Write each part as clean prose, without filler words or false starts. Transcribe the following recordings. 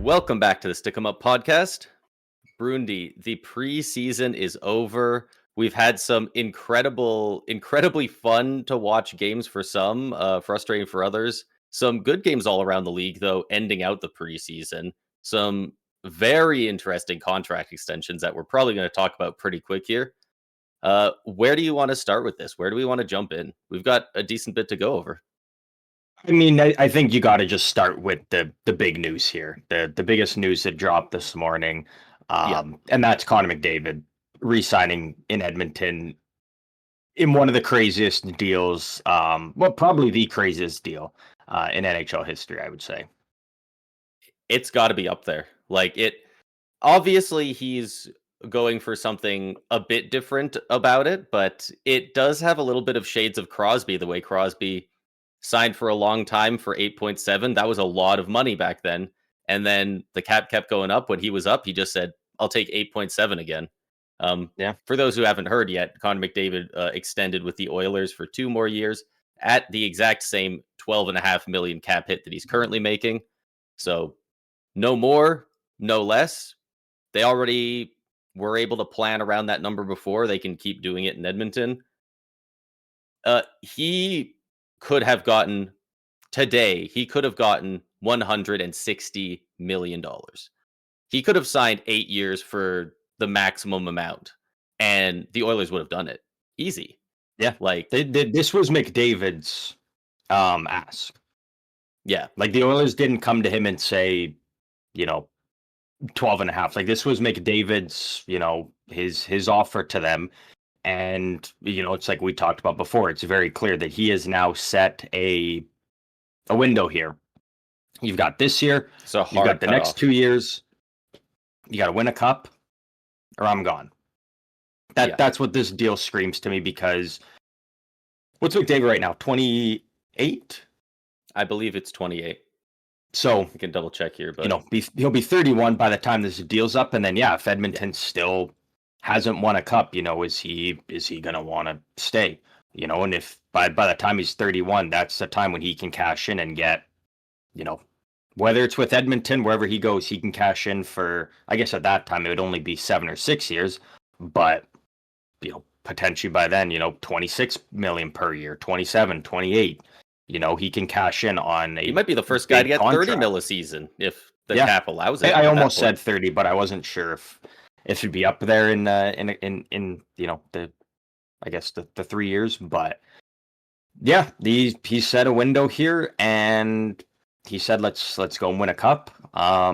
Welcome back to the Stick 'em Up podcast. Brundi, the preseason is over. We've had some incredibly fun to watch games for some, frustrating for others. Some good games all around the league, though, ending out the preseason. Some very interesting contract extensions that we're probably going to talk about pretty quick here. Where do you want to start with this? Where do we want to jump in? We've got a decent bit to go over. I mean, I think you got to just start with the big news here. The biggest news that dropped this morning, and that's Connor McDavid re-signing in Edmonton in one of the craziest deals, well, probably the craziest deal in NHL history, I would say. It's got to be up there. Obviously, he's going for something a bit different about it, but it does have a little bit of shades of Crosby, the way Crosby signed for a long time for 8.7. That was a lot of money back then. And then the cap kept going up. When he was up, he just said, I'll take 8.7 again. For those who haven't heard yet, Connor McDavid extended with the Oilers for 2 more years at the exact same $12.5 million cap hit that he's currently making. So no more, no less. They already were able to plan around that number before. They can keep doing it in Edmonton. He could have gotten $160 million. He could have signed 8 years for the maximum amount, and the Oilers would have done it easy. Yeah, this was McDavid's ask. Yeah, like the Oilers didn't come to him and say, 12.5. Like this was McDavid's, his offer to them. And, it's like we talked about before. It's very clear that he has now set a window here. You've got this year. So you've got the next 2 years. You got to win a cup or I'm gone. That's what this deal screams to me, because what's McDavid right now? 28? I believe it's 28. So you can double check here, but he'll be 31 by the time this deal's up. And then, if Edmonton still hasn't won a cup, is he gonna want to stay? And if by the time he's 31, that's the time when he can cash in and get, whether it's with Edmonton, wherever he goes, he can cash in for, I guess at that time it would only be 7 or 6 years, but potentially by then, 26 million per year, 27, 28. He can cash in on he might be the first guy to get contract. 30 mil a season if the cap allows it. I almost said 30, but I wasn't sure if it should be up there in the, I guess the 3 years. But yeah, he set a window here, and he said let's go and win a cup. I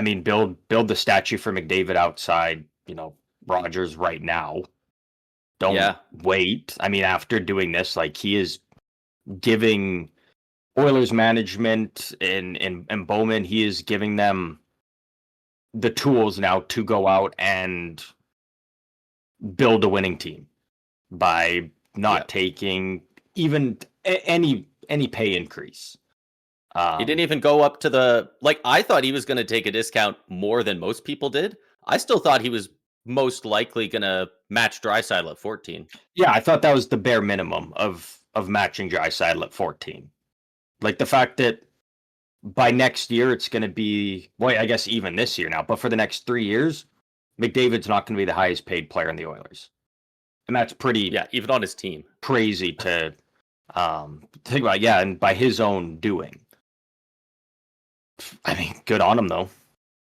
mean, build the statue for McDavid outside Rogers right now. Don't wait. I mean, after doing this, like, he is giving Oilers management and Bowman, he is giving them the tools now to go out and build a winning team by not taking even any pay increase. He didn't even go up to I thought he was going to take a discount more than most people did. I still thought he was most likely going to match Draisaitl at 14. Yeah, I thought that was the bare minimum of matching Draisaitl at 14. Like the fact that by next year it's going to be, well, I guess even this year now, but for the next 3 years, McDavid's not going to be the highest paid player in the Oilers. And that's pretty... Yeah, even on his team. Crazy to think about, and by his own doing. I mean, good on him, though.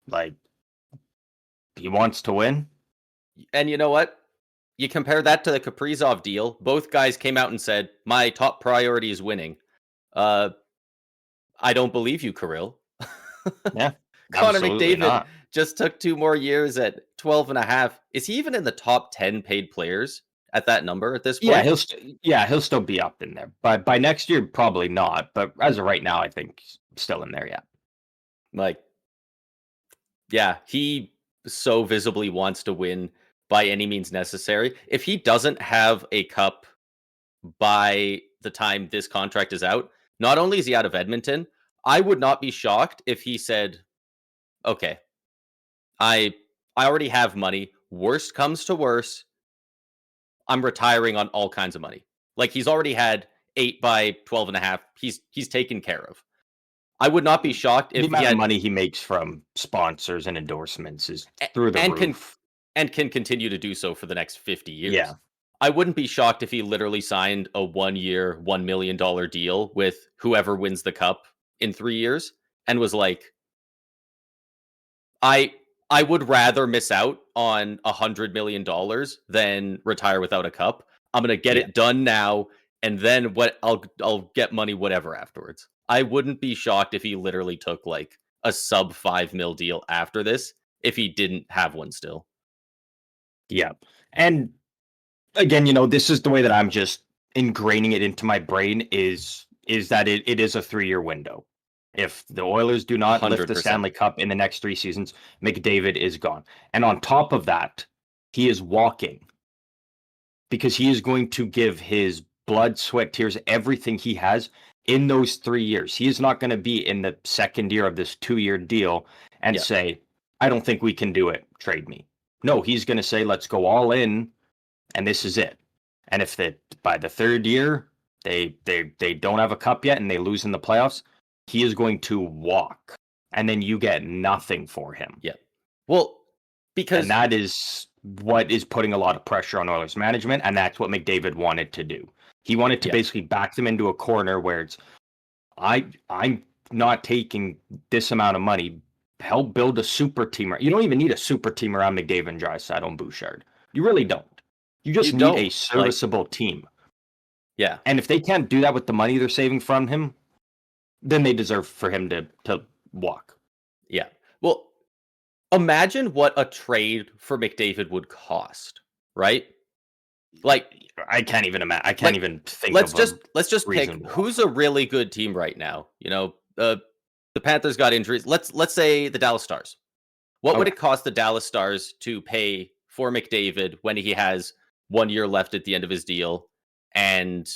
Like, he wants to win. And you know what? You compare that to the Kaprizov deal. Both guys came out and said, my top priority is winning. I don't believe you, Kirill. Yeah. Connor McDavid just took 2 more years at 12.5. Is he even in the top 10 paid players at that number at this point? He'll still be up in there. But by next year, probably not. But as of right now, I think still in there, he so visibly wants to win by any means necessary. If he doesn't have a cup by the time this contract is out, not only is he out of Edmonton, I would not be shocked if he said, okay, I already have money. Worst comes to worst, I'm retiring on all kinds of money. Like, he's already had 8 by 12.5. He's taken care of. I would not be shocked The if he amount of had money he makes from sponsors and endorsements is through the and roof. can continue to do so for the next 50 years. Yeah, I wouldn't be shocked if he literally signed a 1-year, $1 million deal with whoever wins the cup in 3 years and was like, I I would rather miss out on $100 million than retire without a cup. I'm gonna get yeah, it done now, and then what I'll get money whatever afterwards. I wouldn't be shocked if he literally took like a sub 5 mil deal after this if he didn't have one still. yeah. And again, this is the way that I'm just ingraining it into my brain is that it is a 3-year window. If the Oilers do not lift the 100%. Stanley Cup in the next 3 seasons, McDavid is gone. And on top of that, he is walking because he is going to give his blood, sweat, tears, everything he has in those 3 years. He is not going to be in the second year of this 2-year deal and Yeah. say, I don't think we can do it. Trade me. No, he's going to say, let's go all in, and this is it. And if by the third year they don't have a cup yet and they lose in the playoffs, he is going to walk, and then you get nothing for him. Yeah. Well, And because that is what is putting a lot of pressure on Oilers management, and that's what McDavid wanted to do. He wanted to yeah. basically back them into a corner where it's I'm not taking this amount of money. Help build a super team. You don't even need a super team around McDavid and Draisaitl and Bouchard. You really don't. You You just need a don't like serviceable team. yeah. And if they can't do that with the money they're saving from him, then they deserve for him to walk. Yeah. Well, imagine what a trade for McDavid would cost, right? Like I can't even imagine. I can't like even think let's of a just pick reasonable who's offer. a really good team right now. The Panthers got injuries. Let's say the Dallas Stars. What would Okay. it cost the Dallas Stars to pay for McDavid when he has 1 year left at the end of his deal and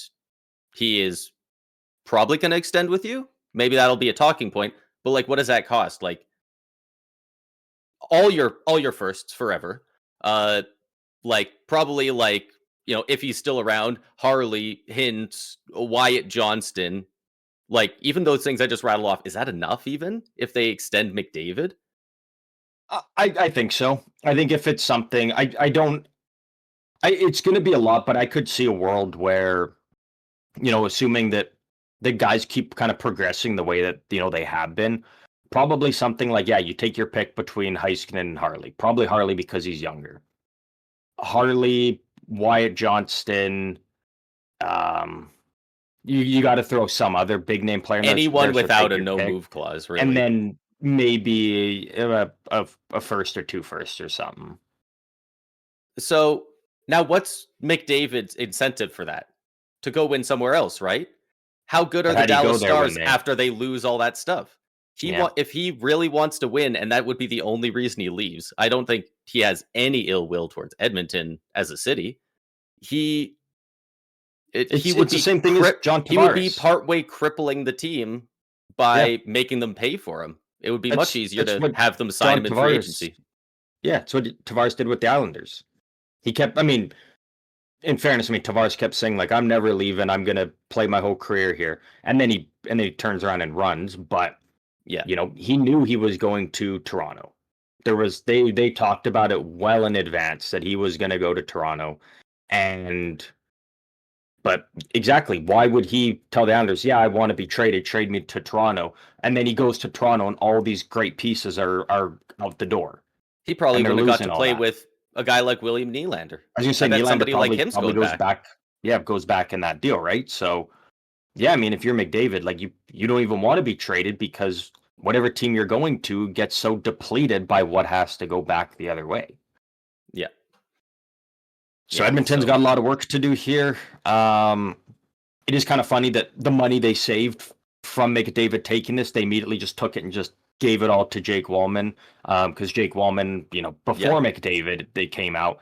he is probably going to extend with you? Maybe that'll be a talking point. But like, what does that cost? Like all your firsts forever. Uh, like probably like if he's still around, Harley, Hint, Wyatt Johnston. Like even those things I just rattle off, is that enough? Even if they extend McDavid? I think so. I think if it's something, I don't. It's going to be a lot, but I could see a world where, assuming that the guys keep kind of progressing the way that they have been, probably something like, yeah, you take your pick between Heiskanen and Harley. Probably Harley because he's younger. Harley, Wyatt Johnston. Um, you got to throw some other big name player in Anyone there. So without take a your no pick, move clause, and really. then maybe a first or two firsts or something. So now what's McDavid's incentive for that? To go win somewhere else, right? How good are But the how do you go Dallas there when Stars they? after they lose all that stuff? Yeah, If he really wants to win, and that would be the only reason he leaves. I don't think he has any ill will towards Edmonton as a city. He he would it's the be same thing as John he would be Tavares. partway crippling the team Yeah, by making them pay for him. It would be much easier that's to what have them sign John him in free Tavares. agency. Yeah, it's what Tavares did with the Islanders. He kept. I mean, in fairness, Tavares kept saying like, "I'm never leaving. I'm gonna play my whole career here," and then he turns around and runs. But Yeah. he knew he was going to Toronto. They talked about it well in advance that he was going to go to Toronto, and but exactly why would he tell the Islanders, "Yeah, I want to be traded. Trade me to Toronto," and then he goes to Toronto and all these great pieces are out the door He probably and they're wouldn't have got to losing all play that. with a guy like William Nylander. I was gonna I say bet Nylander somebody like probably him's probably going goes back. back. Yeah, goes back in that deal, right? So yeah, if you're McDavid, like you don't even want to be traded because whatever team you're going to gets so depleted by what has to go back the other way. Yeah. So Yeah. Edmonton's So got a lot of work to do here. It is kind of funny that the money they saved from McDavid taking this, they immediately just took it and just gave it all to Jake Wallman. Because Jake Wallman, yeah. before McDavid, they came out,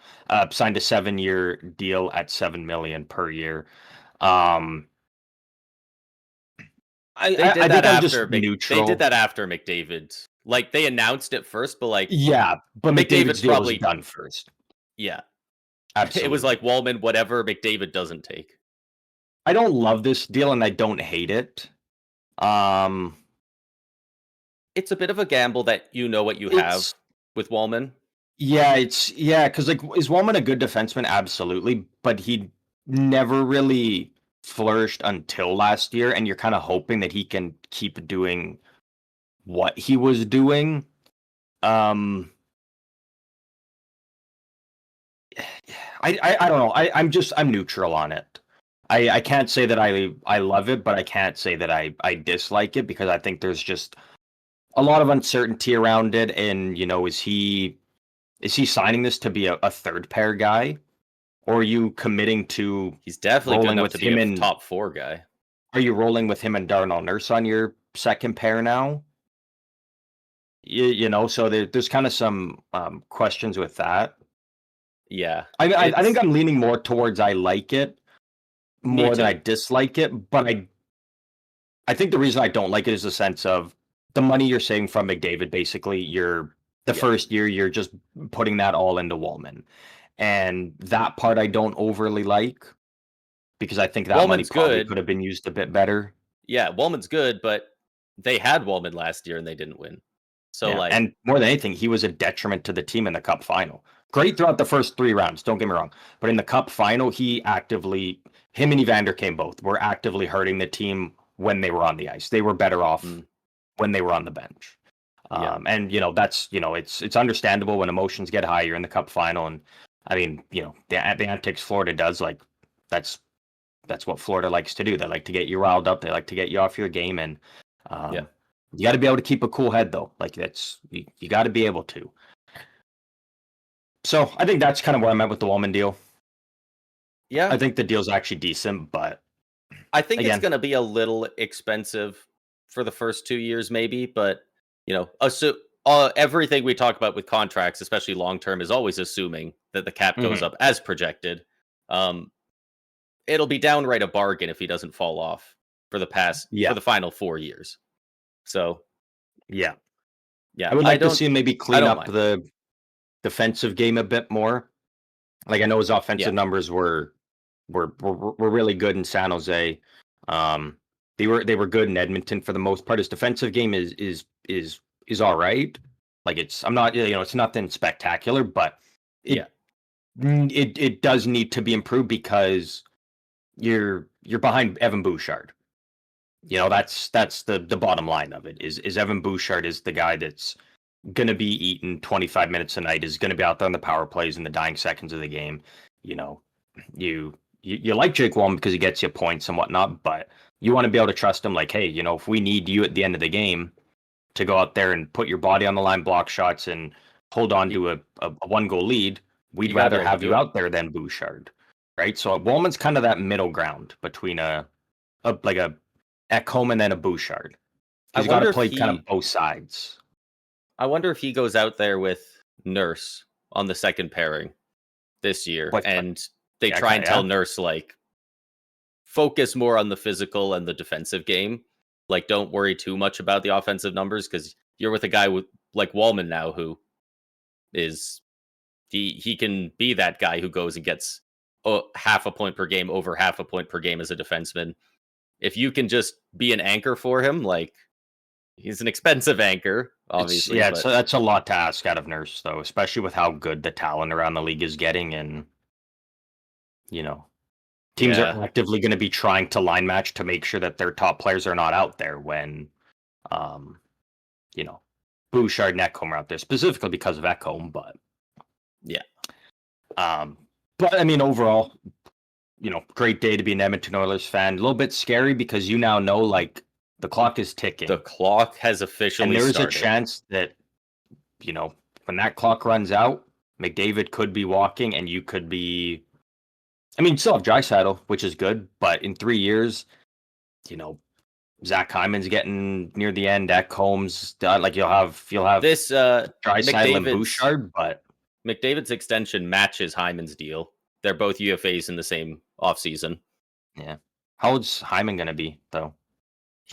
signed a 7-year deal at $7 million per year. Um, I think I'm just They did neutral. that after McDavid. Like they announced it first, but like Yeah, but McDavid's McDavid's deal was probably done first. yeah. It was like Absolutely. Wallman, whatever McDavid doesn't take. I don't love this deal and I don't hate it. Um, it's a bit of a gamble that you know what you have It's with Wallman. because like is Wallman a good defenseman? Absolutely, but he never really flourished until last year, and you're kind of hoping that he can keep doing what he was doing. Um, I don't know. I'm neutral on it. I can't say that I love it, but I can't say that I dislike it because I think there's just a lot of uncertainty around it. And is he signing this to be a third pair guy, or are you committing to He's definitely good rolling enough with to be him a and top 4 guy. are you rolling with him and Darnell Nurse on your second pair now? You know, so there's kind of some questions with that. Yeah, I think it's I'm leaning more towards I like it me more than I too. dislike it, but I think the reason I don't like it is the sense of the money you're saving from McDavid. Basically, the Yeah, first year you're just putting that all into Wallman, and that part I don't overly like because I think that money Wallman's probably good. could have been used a bit better. Yeah, Wallman's good, but they had Wallman last year and they didn't win. So Yeah, like, and more than anything, he was a detriment to the team in the Cup final. Great throughout the first 3 rounds, don't get me wrong, but in the Cup final, him and Evander came both were actively hurting the team when they were on the ice. They were better off mm, when they were on the bench. yeah, And that's it's understandable when emotions get high. You're in the Cup final, and I mean the antics Florida does, like that's what Florida likes to do. They like to get you riled up. They like to get you off your game, and yeah, um, you got to be able to keep a cool head though. Like you got to be able to. So I think that's kind of where I'm at with the Wallman deal. yeah. I think the deal's actually decent, but I think it's again, going to be a little expensive for the first 2 years, maybe. But everything we talk about with contracts, especially long term, is always assuming that the cap goes mhm, up as projected. Um, it'll be downright a bargain if he doesn't fall off for yeah, the final 4 years. So yeah. yeah, I would I like to don't see him maybe I clean don't up mind. the defensive game a bit more. Like I know his Yeah, offensive numbers were really good in San Jose. Um, they were good in Edmonton for the most part. His defensive game is all right. Like I'm not it's nothing spectacular, but yeah. it does need to be improved because you're behind Evan Bouchard. That's the bottom line of it. Is Evan Bouchard is the guy that's gonna be eating 25 minutes a night, is gonna be out there on the power plays in the dying seconds of the game. You know, you like Jake Wallman because he gets you points and whatnot, but you want to be able to trust him. Like, hey, if we need you at the end of the game to go out there and put your body on the line, block shots, and hold on You, to a 1 goal lead, we'd you got to be rather able to have do you it. out there than Bouchard, right? So Wallman's kind of that middle ground between a Ekholm and then a Bouchard. I He's got to wonder if play kind of he both sides. I wonder if he goes out there with Nurse on the second pairing this year, But and they yeah, try and tell yeah, Nurse like focus more on the physical and the defensive game. Like, don't worry too much about the offensive numbers because you're with a guy with like Wallman now, who is he can be that guy who goes and gets half a point per game, over half a point per game as a defenseman. If you can just be an anchor for him, like he's an expensive anchor, obviously, it's but that's a lot to ask out of Nurse though, especially with how good the talent around the league is getting, and you know teams are yeah, actively going to be trying to line match to make sure that their top players are not out there when um you know Bouchard and Ekholm are out there specifically because of Ekholm, yeah. um but I mean overall, great day to be an Edmonton Oilers fan. A little bit scary because you now know like the clock is The ticking, clock has and officially there is a started. chance that you know when that clock runs out, McDavid could be walking, and you could be. I mean, you still have Draisaitl, which is good, but in 3 years, you know, Zach Hyman's getting near the end. Ekholm's done. Like you'll have This Draisaitl and McDavid's Bouchard, but McDavid's extension matches Hyman's deal. They're both UFAs in the same offseason. yeah, how old's Hyman gonna be though?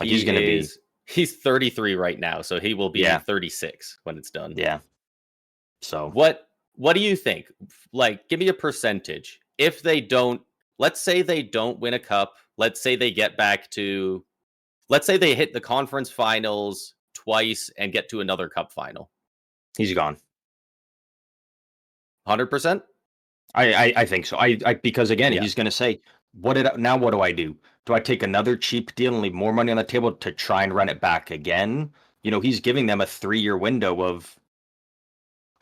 Like he's gonna be He's 33 right now, so he will be yeah, 36 when it's done. yeah. So What do you think? Like, give me a percentage. If they don't, let's say they don't win a cup, let's say they get back to let's say they hit the conference finals twice and get to another cup final. He's gone. 100%? I think so. I because again, Yeah. he's going to say, what do I do? Do I take another cheap deal and leave more money on the table to try and run it back again? He's giving them a 3-year window of,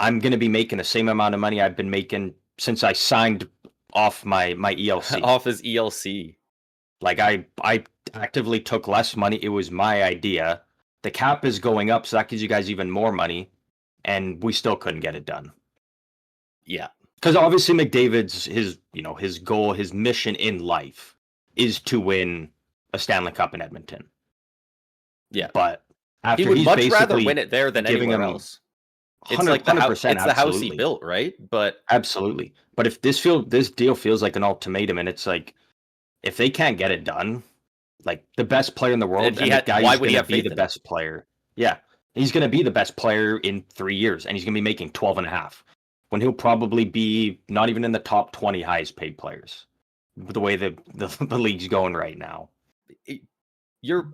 I'm going to be making the same amount of money I've been making since I signed off my ELC. Off his ELC. Like I actively took less money. It was my idea. The cap is going up, so that gives you guys even more money, and we still couldn't get it done. Yeah. Because obviously McDavid's his goal, his mission in life is to win a Stanley Cup in Edmonton. Yeah. But after he would he's much rather basically win it there than giving anywhere him else. It's like the house. It's the house he built, right? But absolutely. But if this deal feels like an ultimatum, and it's like, if they can't get it done, like the best player in the world, and the guy who's going to be the best player, yeah, he's going to be the best player in 3 years, and he's going to be making 12.5, when he'll probably be not even in the top 20 highest paid players, the way the league's going right now.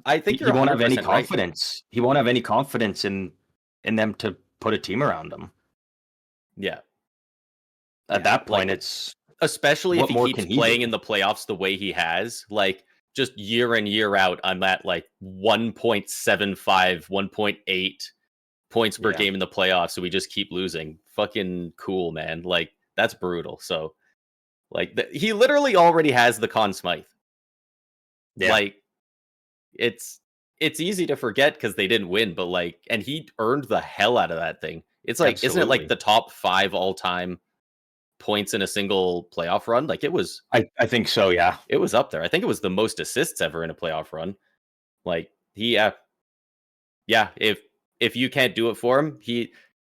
I think he won't have any right. confidence. He won't have any confidence in them to put a team around him. Yeah. At that point, it's especially if he keeps playing in the playoffs the way he has, like just year in, year out, I'm at like 1.75, 1.8 points per game in the playoffs. So we just keep losing. Fucking cool, man. Like, that's brutal. So, like, he literally already has the Conn Smythe. Yeah. Like, it's easy to forget because they didn't win, but like, and he earned the hell out of that thing. It's like, Isn't it like the top 5 all-time points in a single playoff run? Like, it was, I think so. Yeah, it was up there. I think it was the most assists ever in a playoff run. Like, if you can't do it for him,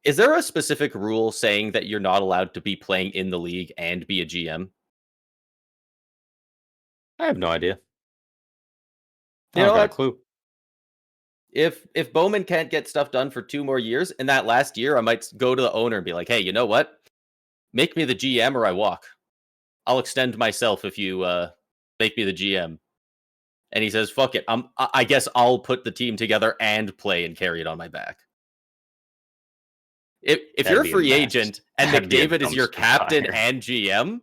is there a specific rule saying that you're not allowed to be playing in the league and be a GM? I have no idea. I don't got a clue. If Bowman can't get stuff done for 2 more years, in that last year, I might go to the owner and be like, hey, you know what? Make me the GM or I walk. I'll extend myself if you make me the GM. And he says, fuck it. I guess I'll put the team together and play and carry it on my back. If you're a free agent and McDavid is your captain and GM,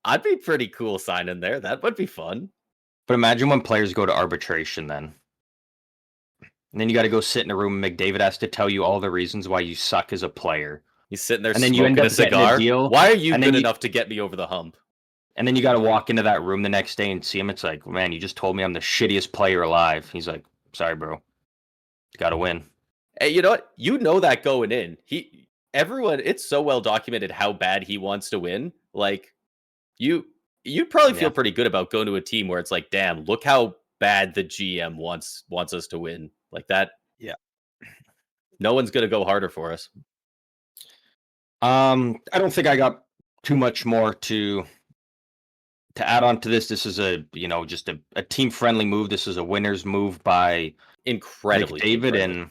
I'd be pretty cool signing there. That would be fun. But imagine when players go to arbitration then. And then you got to go sit in a room and McDavid has to tell you all the reasons why you suck as a player. He's sitting there and then smoking a cigar. Why are you good enough to get me over the hump? And then you got to walk into that room the next day and see him. It's like, man, you just told me I'm the shittiest player alive. He's like, sorry, bro. You got to win. Hey, you know what? You know that going in. Everyone, it's so well documented how bad he wants to win. Like, you'd probably feel pretty good about going to a team where it's like, damn, look how bad the GM wants us to win. Like that. Yeah. No one's going to go harder for us. I don't think I got too much more to add on to this. This is just a team friendly move. This is a winner's move by incredibly David, and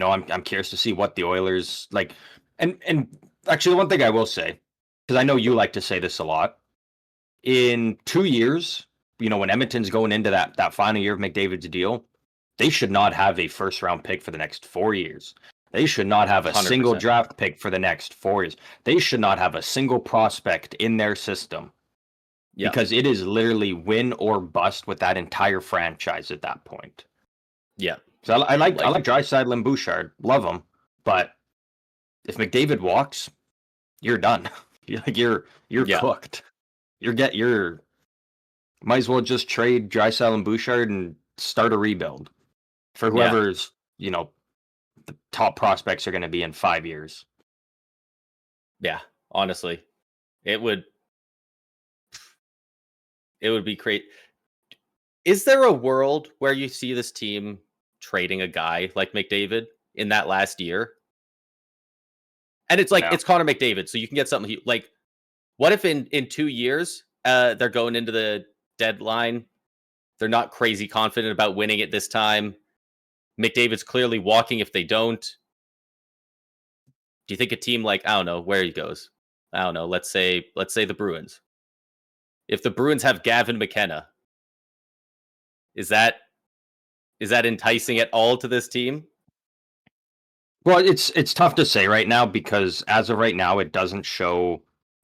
I'm curious to see what the Oilers like. And actually, the one thing I will say, because I know you like to say this a lot, in 2 years, when Edmonton's going into that final year of McDavid's deal, they should not have a first round pick for the next 4 years. They should not have a 100%. Single draft pick for the next 4 years. They should not have a single prospect in their system. Yeah. Because it is literally win or bust with that entire franchise at that point. Yeah. So I like Draisaitl and Bouchard. Love them. But if McDavid walks, you're done. You're cooked. Might as well just trade Draisaitl and Bouchard and start a rebuild for whoever's, the top prospects are going to be in 5 years. Yeah, honestly, it would be great. Is there a world where you see this team trading a guy like McDavid in that last year? And it's like, it's Connor McDavid, so you can get something like, what if in 2 years, they're going into the deadline, they're not crazy confident about winning it this time, McDavid's clearly walking if they don't. Do you think a team like, I don't know where he goes? I don't know. Let's say the Bruins. If the Bruins have Gavin McKenna, is that Is that enticing at all to this team? Well, it's tough to say right now because as of right now, it doesn't show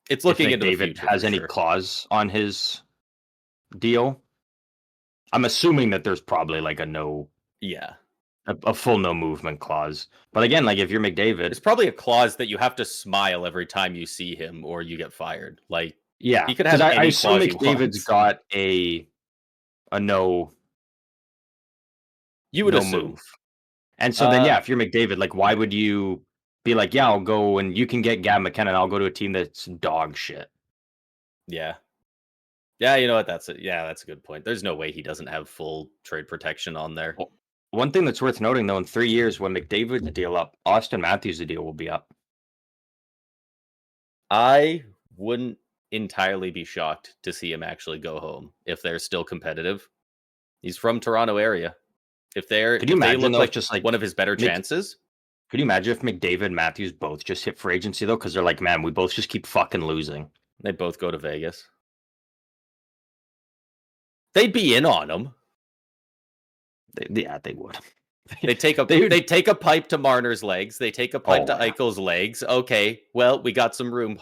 It's if looking into the McDavid future has for any sure. clause on his deal. I'm assuming that there's probably like Yeah. a full no movement clause. But again, like if you're McDavid, There's probably a clause that you have to smile every time you see him or you get fired. Like, yeah, he could because have I any assume clause he McDavid's wants. got a You would no assume. move. And so then, Uh, yeah, if you're McDavid, like, why would you be like, yeah, I'll go and you can get Gab McKenna, I'll go to a team that's dog shit. yeah. Yeah, you know what? That's a good point. There's no way he doesn't have full trade protection on there. Well, one thing that's worth noting, though, in 3 years, when McDavid's deal up, Austin Matthews' deal will be up. I wouldn't entirely be shocked to see him actually go home if they're still competitive. He's from Toronto area. If Could you they imagine look though if like just like one of his better Mc, chances, could you imagine if McDavid and Matthews both just hit free agency though? Because they're like, man, we both just keep fucking losing. they both go to Vegas. They'd be in on him. Yeah, they would. They take a pipe to Marner's legs. They take a pipe to Eichel's legs. Okay, well, we got some room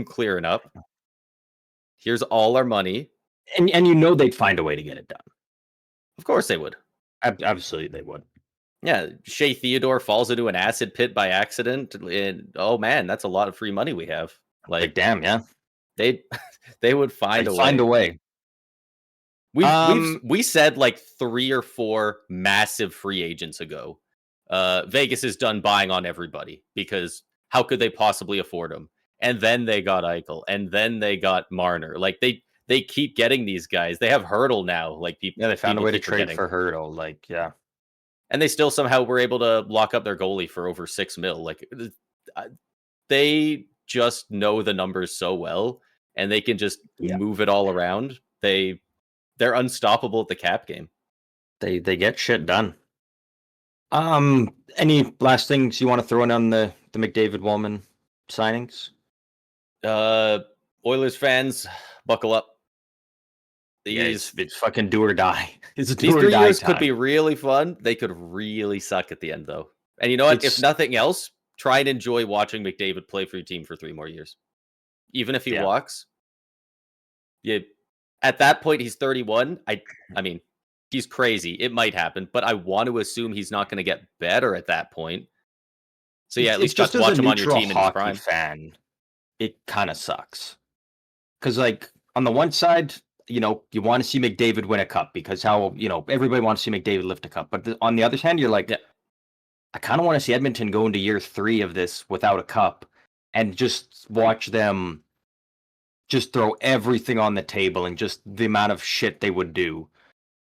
clearing up. Here's all our money. And you know they'd find a way to get it done. Of course they would. Absolutely, they would. Yeah, Shea Theodore falls into an acid pit by accident, and oh man, that's a lot of free money we have. Like damn, yeah, they would find they'd a find way. a way. We said like 3 or 4 massive free agents ago. Vegas is done buying on everybody because how could they possibly afford them? And then they got Eichel, and then they got Marner. Like they keep getting these guys. They have Hurdle now. Like people, Yeah, they found a way to trade forgetting. for Hurdle. Like yeah. And they still somehow were able to lock up their goalie for over $6 million. Like they just know the numbers so well, and they can just move it all around. They're unstoppable at the cap game. They get shit done. Any last things you want to throw in on the McDavid Wallman signings? Oilers fans, buckle up. It's fucking do or die. These 3 years could be really fun. They could really suck at the end, though. And you know what? If nothing else, try and enjoy watching McDavid play for your team for 3 more years. Even if he walks, at that point, he's 31. I mean, he's crazy. It might happen, but I want to assume he's not going to get better at that point. So yeah, at least just watch him on your team in his prime. Fan, it kind of sucks. Because like on the one side, you know, you want to see McDavid win a cup because everybody wants to see McDavid lift a cup. But on the other hand, you're like, I kind of want to see Edmonton go into year 3 of this without a cup and just watch them just throw everything on the table and just the amount of shit they would do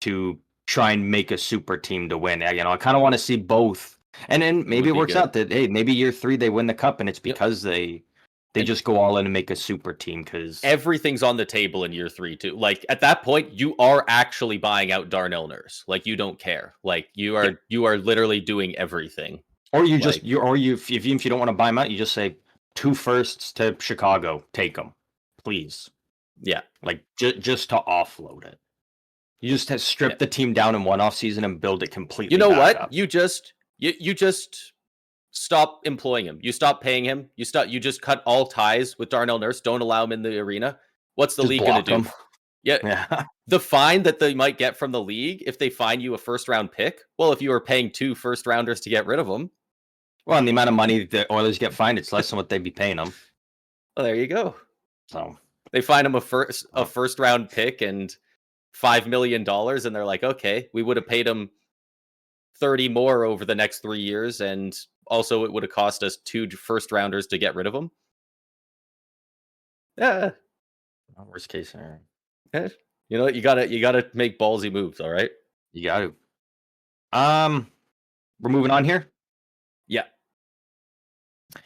to try and make a super team to win. You know, I kind of want to see both. And then maybe it works out that, hey, maybe year 3 they win the cup and it's because they just go all in and make a super team because everything's on the table in year 3 too. Like at that point, you are actually buying out Darnell Nurse. Like you don't care. Like you are literally doing everything. Or you just if you don't want to buy them out, you just say 2 firsts to Chicago, take them, please. Yeah, like just to offload it. You just have strip the team down in one off season and build it completely. You know what? Up. You just stop employing him. You stop paying him. You just cut all ties with Darnell Nurse. Don't allow him in the arena. What's the league going to do? Yeah. The fine that they might get from the league if they fine you a first round pick. Well, if you were paying 2 first rounders to get rid of them. Well, and the amount of money the Oilers get fined, it's less than what they'd be paying them. Well, there you go. So they fine him a first round pick and $5 million, and they're like, okay, we would have paid him 30 more over the next 3 years, and also it would have cost us 2 first rounders to get rid of him. Yeah. Worst case scenario. You know, you gotta make ballsy moves, all right? You got to. We're moving on here. Yeah.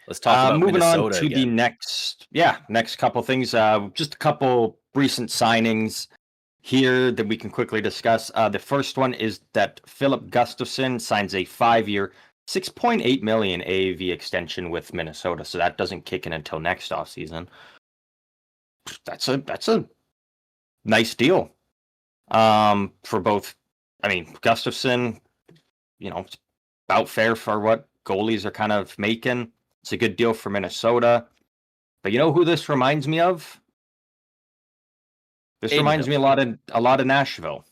Let's talk about moving Minnesota on to again. the next couple things. Just a couple recent signings here that we can quickly discuss. The first one is that Philip Gustafsson signs a 5-year, $6.8 million AAV extension with Minnesota. So that doesn't kick in until next offseason. That's a nice deal. For both, I mean, Gustafsson, it's about fair for what goalies are kind of making. It's a good deal for Minnesota. But you know who this reminds me of? This reminds Tanev. me a lot of Nashville.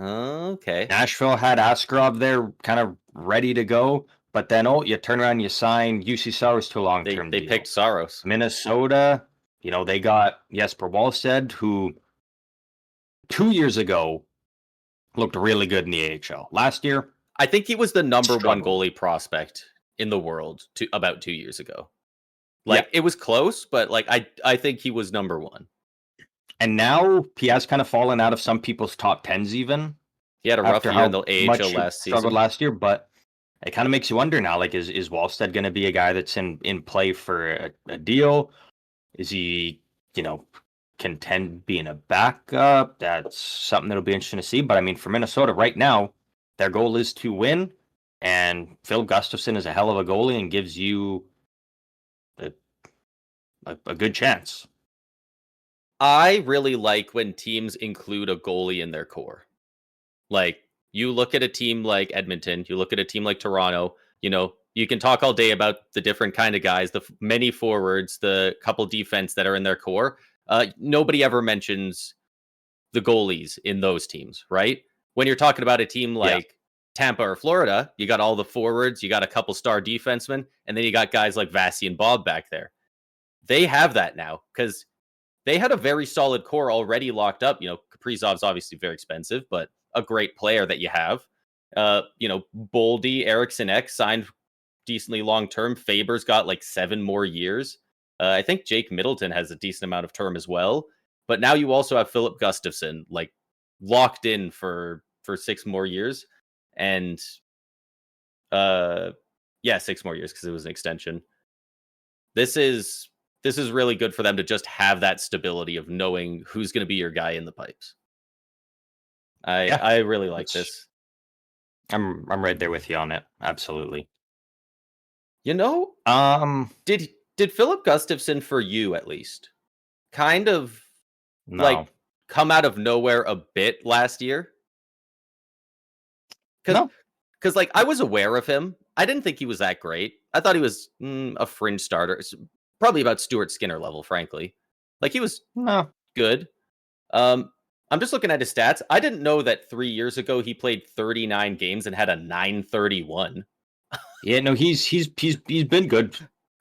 Okay. Nashville had Askarov there kind of ready to go, but then you turn around, you sign UC Saros to a long-term They deal. picked Saros. Minnesota, they got Jesper Wallstedt, who 2 years ago looked really good in the AHL. Last year, I think he was the number one struggled. goalie prospect in the world about 2 years ago. Yeah. It was close, but I think he was number one. And now he has kind of fallen out of some people's top tens even. He had a rough after year in how the much AHL he last struggled season. last year, but it kind of makes you wonder now, like, is Wallstedt going to be a guy that's in play for a deal? Is he, contend being a backup? That's something that'll be interesting to see. But I mean, for Minnesota right now, their goal is to win, and Phil Gustafsson is a hell of a goalie and gives you a good chance. I really like when teams include a goalie in their core. Like, you look at a team like Edmonton, you look at a team like Toronto, you can talk all day about the different kind of guys, the many forwards, the couple defense that are in their core. Nobody ever mentions the goalies in those teams, right? When you're talking about a team like Tampa or Florida, you got all the forwards, you got a couple star defensemen, and then you got guys like Vasi and Bob back there. They have that now because they had a very solid core already locked up. Kaprizov's obviously very expensive, but a great player that you have. Boldy, Eriksson Ek signed decently long term. Faber's got like 7 more years. I think Jake Middleton has a decent amount of term as well. But now you also have Philip Gustafsson like locked in for 6 more years, and 6 more years because it was an extension. This is really good for them to just have that stability of knowing who's going to be your guy in the pipes. I really like this. I'm right there with you on it. Absolutely. Did Philip Gustafsson, for you at least, kind of No. come out of nowhere a bit last year? Because I was aware of him. I didn't think he was that great. I thought he was a fringe starter, probably about Stuart Skinner level, frankly. He was good. I'm just looking at his stats. I didn't know that 3 years ago he played 39 games and had a 931. Yeah, no, he's been good.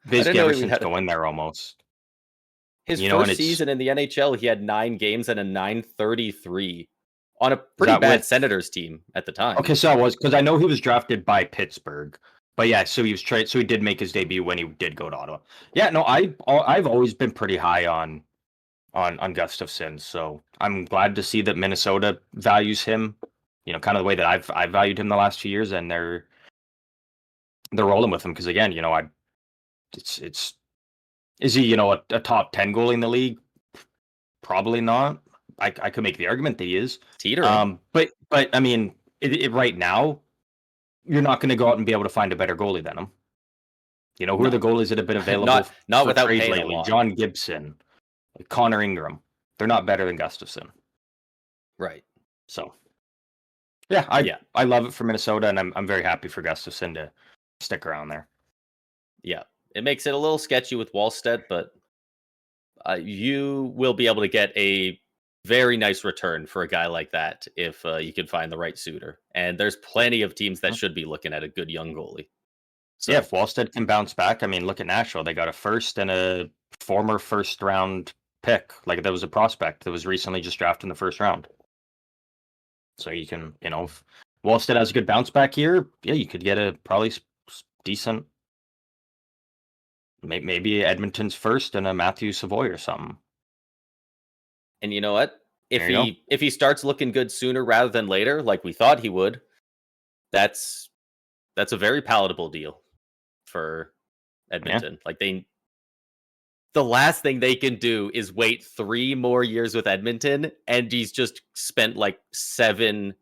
Basically ever since going there almost. His first season in the NHL, he had 9 games and a 933 on a pretty bad Senators team at the time. Okay, so it was because I know he was drafted by Pittsburgh. But yeah, so he was traded. So he did make his debut when he did go to Ottawa. Yeah, no, I've always been pretty high on Gustafsson. So I'm glad to see that Minnesota values him. Kind of the way that I've valued him the last few years, and they're rolling with him because again, is he a top 10 goalie in the league? Probably not. I could make the argument that he is. Teetering. But I mean, right now, you're not going to go out and be able to find a better goalie than him. Who are the goalies that have been available not for without trade paying lately? a lot. John Gibson, Connor Ingram. They're not better than Gustafsson. Right. So, I love it for Minnesota, and I'm very happy for Gustafsson to stick around there. Yeah. It makes it a little sketchy with Wallstedt, but you will be able to get a very nice return for a guy like that if you can find the right suitor. And there's plenty of teams that should be looking at a good young goalie. So if Wallstedt can bounce back, I mean, look at Nashville. They got a first and a former first round pick. There was a prospect that was recently just drafted in the first round. So you can, if Wallstedt has a good bounce back here, you could get a probably decent, maybe Edmonton's first and a Matthew Savoy or something. And you know what? If he starts looking good sooner rather than later, like we thought he would, that's a very palatable deal for Edmonton. The last thing they can do is wait 3 more years with Edmonton, and he's just spent 7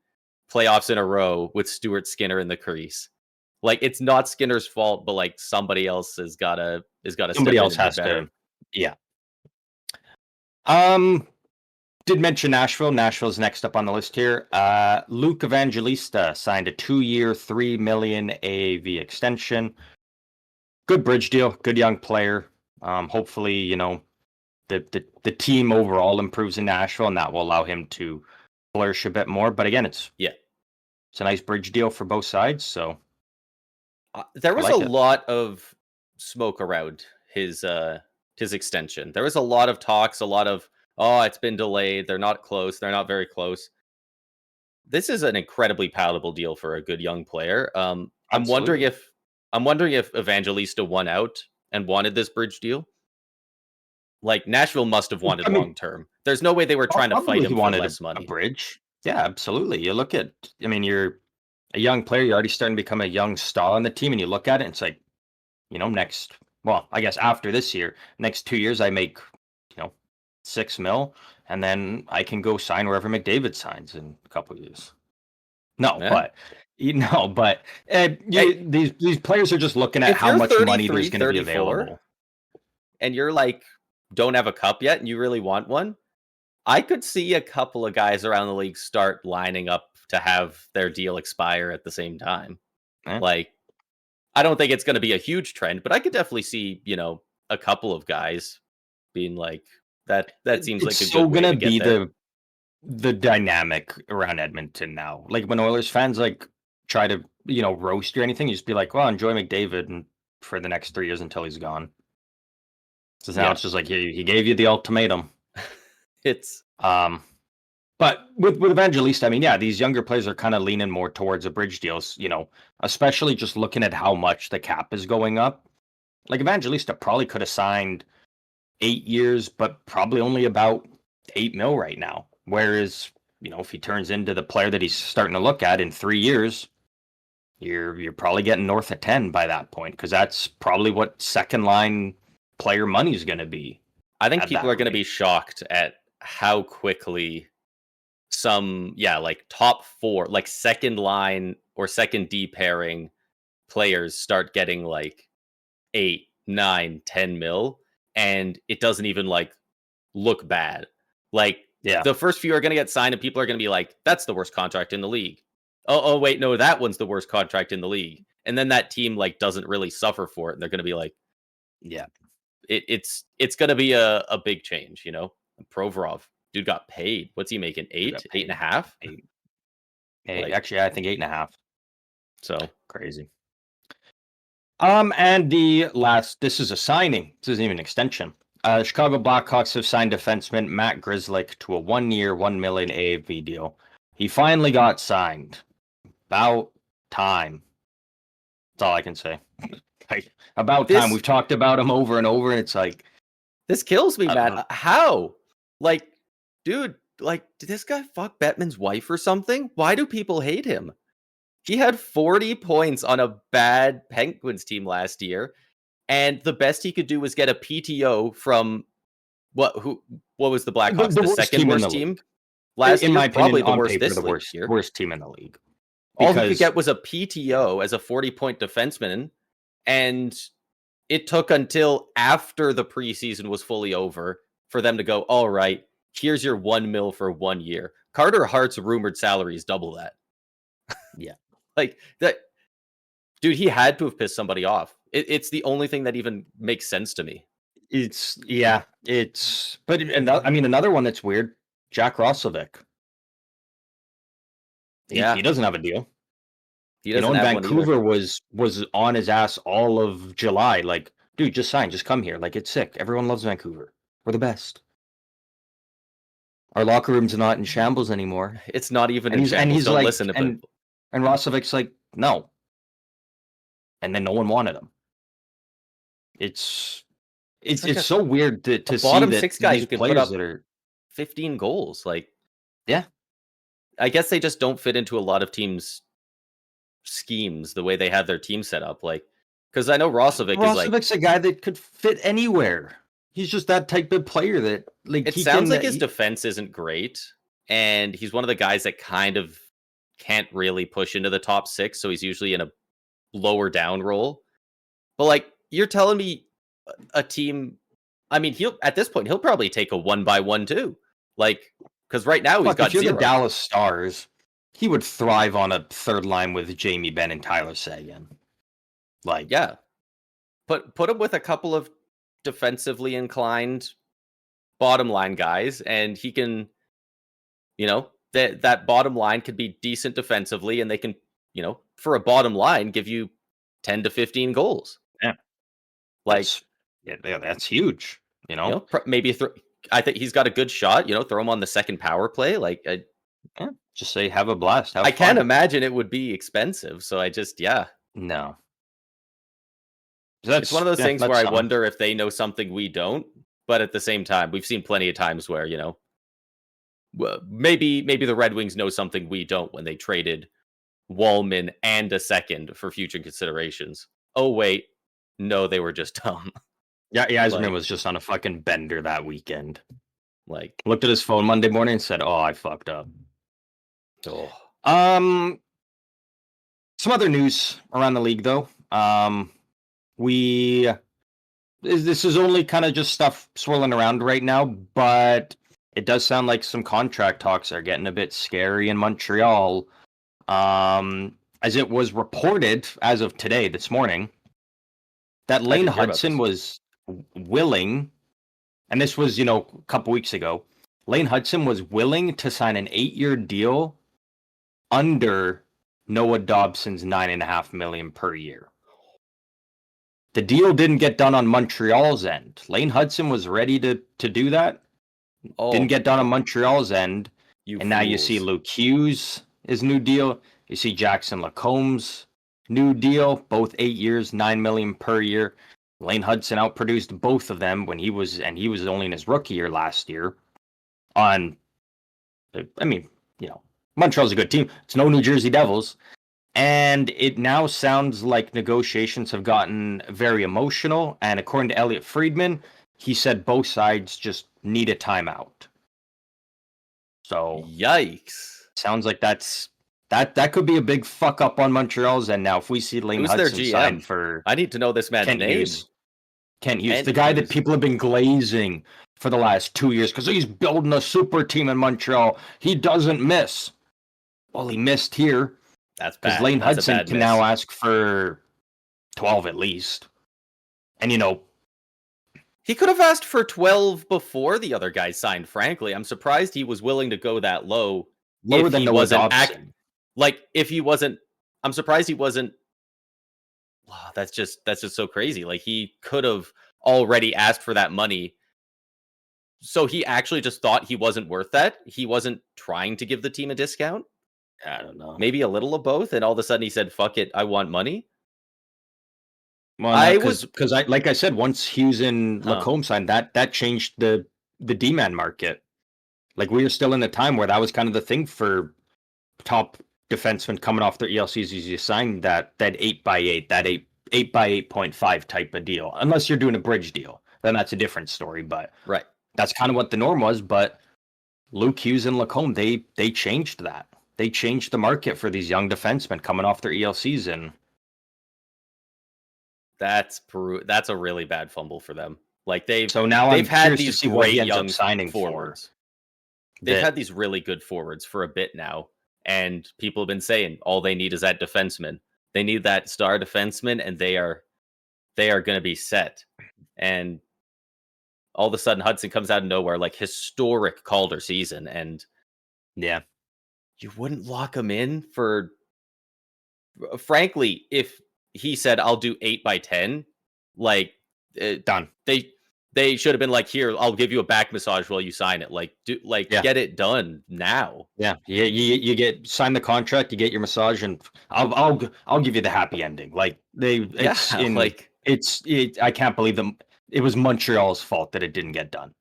playoffs in a row with Stuart Skinner in the crease. It's not Skinner's fault, but somebody else has got to somebody else has better. to. Yeah. did mention Nashville. Nashville's next up on the list here. Luke Evangelista signed a 2-year, $3 million AAV extension. Good bridge deal. Good young player. Hopefully, the team overall improves in Nashville, and that will allow him to flourish a bit more. But again, it's a nice bridge deal for both sides. So there was like a lot of smoke around his extension. There was a lot of talks, a lot of it's been delayed. They're not close. They're not very close. This is an incredibly palatable deal for a good young player. I'm wondering if Evangelista won out and wanted this bridge deal. Like Nashville must have wanted long term. There's no way they were trying to fight him for less money. A bridge. Yeah, absolutely. You look at, you're a young player. You're already starting to become a young star on the team, and you look at it, and it's like, I guess after this year, next 2 years, I make, $6 million, and then I can go sign wherever McDavid signs in a couple of years. These players are just looking at how much money there's going to be available. And you're like, don't have a cup yet, and you really want one. I could see a couple of guys around the league start lining up to have their deal expire at the same time. Like, I don't think it's going to be a huge trend, but I could definitely see, a couple of guys being like, that seems like a good way to get there. The dynamic around Edmonton now. Like when Oilers fans try to, roast you or anything, you just be like, well, enjoy McDavid and for the next 3 years until he's gone. So now it's just like he gave you the ultimatum. It's but with Evangelista, these younger players are kind of leaning more towards a bridge deals, especially just looking at how much the cap is going up. Like Evangelista probably could have signed 8 years, but probably only about $8 million right now. Whereas, if he turns into the player that he's starting to look at in 3 years, you're probably getting north of 10 by that point, because that's probably what second line player money is going to be. I think people are going to be shocked at how quickly some top four, like second line or second D pairing players start getting 8, 9, 10 mil, and it doesn't even look bad. The first few are going to get signed, and people are going to be like, "That's the worst contract in the league." Oh, wait, no, that one's the worst contract in the league. And then that team doesn't really suffer for it, and they're going to be like, "Yeah, it's going to be a big change." Provorov, dude, got paid. What's he making? 8.5? Actually, I think 8.5. So crazy. And the last, this is a signing. This isn't even an extension. Chicago Blackhawks have signed defenseman Matt Grzelcyk to a 1-year, $1 million AAV deal. He finally got signed. About time. That's all I can say. About time. We've talked about him over and over, and it's like, this kills me, man. How? Dude, did this guy fuck Bettman's wife or something? Why do people hate him? He had 40 points on a bad Penguins team last year, and the best he could do was get a PTO from what was the Blackhawks? The second worst team last year, my probably opinion, the worst year. Worst team in the league. All he could get was a PTO as a 40-point defenseman, and it took until after the preseason was fully over for them to go, all right, here's your $1 million for 1 year. Carter Hart's rumored salary is double that. Yeah. That, dude, he had to have pissed somebody off. It's the only thing that even makes sense to me. But another one that's weird, Jack Roslovic. He doesn't have a deal. He doesn't have Vancouver was on his ass all of July. Like, dude, just sign, just come here. It's sick. Everyone loves Vancouver. We're the best. Our locker room's not in shambles anymore. It's not even in shambles. And he's don't listen to people. And Roslovic's like, no. And then no one wanted him. It's so weird to see bottom that six guy who can put up that are 15 goals. Yeah. I guess they just don't fit into a lot of teams' schemes the way they have their team set up. Because I know Roslovic's a guy that could fit anywhere. He's just that type of player that it sounds like his defense isn't great, and he's one of the guys that kind of can't really push into the top 6, so he's usually in a lower down role. But you're telling me a team, he'll at this point he'll probably take a 1-by-1 too. Because right now he's Fuck, got if you're 0. the Dallas Stars, he would thrive on a third line with Jamie Benn and Tyler Seguin. Like, Yeah. Put him with a couple of defensively inclined bottom line guys, and he can, that bottom line could be decent defensively, and they can, for a bottom line, give you 10 to 15 goals. yeah, Like, that's huge. maybe I think he's got a good shot. Throw him on the second power play. Like, Yeah, just say have a blast. Have I fun. can't imagine it would be expensive. So No. It's one of those things where I wonder if they know something we don't. But at the same time, we've seen plenty of times where, maybe the Red Wings know something we don't when they traded Wallman and a second for future considerations. Oh, wait. No, they were just dumb. Yeah, Yasmin was just on a fucking bender that weekend. Like, looked at his phone Monday morning and said, "Oh, I fucked up." oh. Some other news around the league, though. This is only kind of just stuff swirling around right now, but it does sound like some contract talks are getting a bit scary in Montreal. As it was reported as of today, this morning, that Lane Hudson was willing, and this was, a couple weeks ago, Lane Hudson was willing to sign an 8-year deal under Noah Dobson's $9.5 million per year. The deal didn't get done on Montreal's end. Lane Hudson was ready to do that. Didn't get done on Montreal's end. Now you see Luke Hughes' new deal. You see Jackson Lacomb's new deal, both 8 years, $9 million per year. Lane Hudson outproduced both of them when he was only in his rookie year last year. Montreal's a good team. It's no New Jersey Devils. And it now sounds like negotiations have gotten very emotional. And according to Elliot Friedman, he said both sides just need a timeout. So, yikes! Sounds like that could be a big fuck up on Montreal's end. Now, if we see Lane Hudson sign for, I need to know this man's name. Kent Hughes, the guy that people have been glazing for the last 2 years because he's building a super team in Montreal. He doesn't miss. Well, he missed here. That's bad. Because Lane Hudson can now ask for 12 at least. And, he could have asked for 12 before the other guy signed, frankly. I'm surprised he was willing to go that low. Lower than Noah Dobson. I'm surprised he wasn't. Wow, that's just so crazy. Like, he could have already asked for that money. So he actually just thought he wasn't worth that. He wasn't trying to give the team a discount. I don't know. Maybe a little of both, and all of a sudden he said, "Fuck it, I want money." Well, because like I said, once Hughes and Lacombe signed, that changed the D-man market. Like, we were still in a time where that was kind of the thing for top defensemen coming off their ELCs. You sign that 8x8, that 8x8.5 type of deal. Unless you're doing a bridge deal, then that's a different story. But right, that's kind of what the norm was. But Luke Hughes and Lacombe, they changed that. They changed the market for these young defensemen coming off their ELCs, and that's a really bad fumble for them. Like, they've I'm had these great young signing forwards. They've had these really good forwards for a bit now, and people have been saying all they need is that defenseman. They need that star defenseman, and they are going to be set. And all of a sudden, Hudson comes out of nowhere, like historic Calder season, and yeah. You wouldn't lock him in for, frankly, if he said, "I'll do 8x10," like, done. They should have been like, "Here, I'll give you a back massage while you sign it." Like, get it done now. Yeah, you sign the contract, you get your massage, and I'll give you the happy ending. Like, I can't believe them. It was Montreal's fault that it didn't get done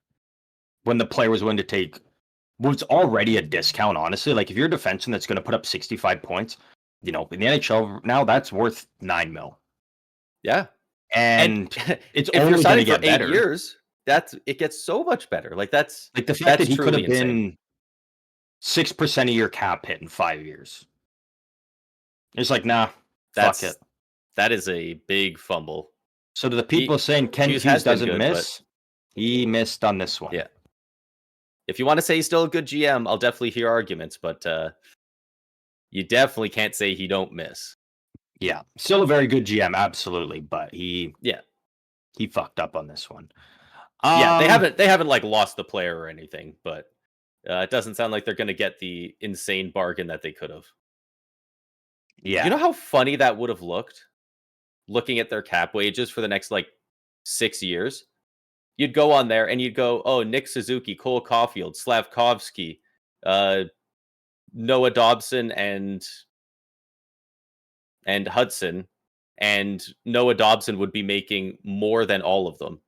when the player was willing to take what's already a discount, honestly. Like, if you're a defenseman that's going to put up 65 points, in the NHL now, that's worth $9 million. Yeah. And it's only going to get better. 8 years, it gets so much better. Like, that's like the fact that he could have been 6% of your cap hit in 5 years. It's like, nah, fuck it. That is a big fumble. So to the people saying Ken Hughes doesn't miss, he missed on this one. Yeah. If you want to say he's still a good GM, I'll definitely hear arguments, but you definitely can't say he don't miss. Yeah, still a very good GM, absolutely, but he fucked up on this one. Yeah, they haven't like lost the player or anything, but it doesn't sound like they're going to get the insane bargain that they could have. Yeah. You know how funny that would have looked? Looking at their cap wages for the next like 6 years? You'd go on there and you'd go, oh, Nick Suzuki, Cole Caulfield, Slavkovsky, Noah Dobson, and Hudson. And Noah Dobson would be making more than all of them.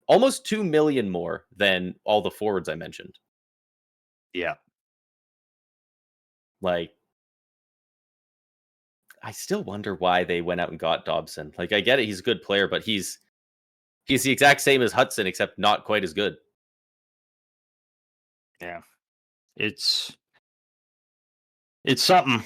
Almost 2 million more than all the forwards I mentioned. Yeah. Like, I still wonder why they went out and got Dobson. Like, I get it, he's a good player, but he's the exact same as Hudson, except not quite as good. Yeah. It's something.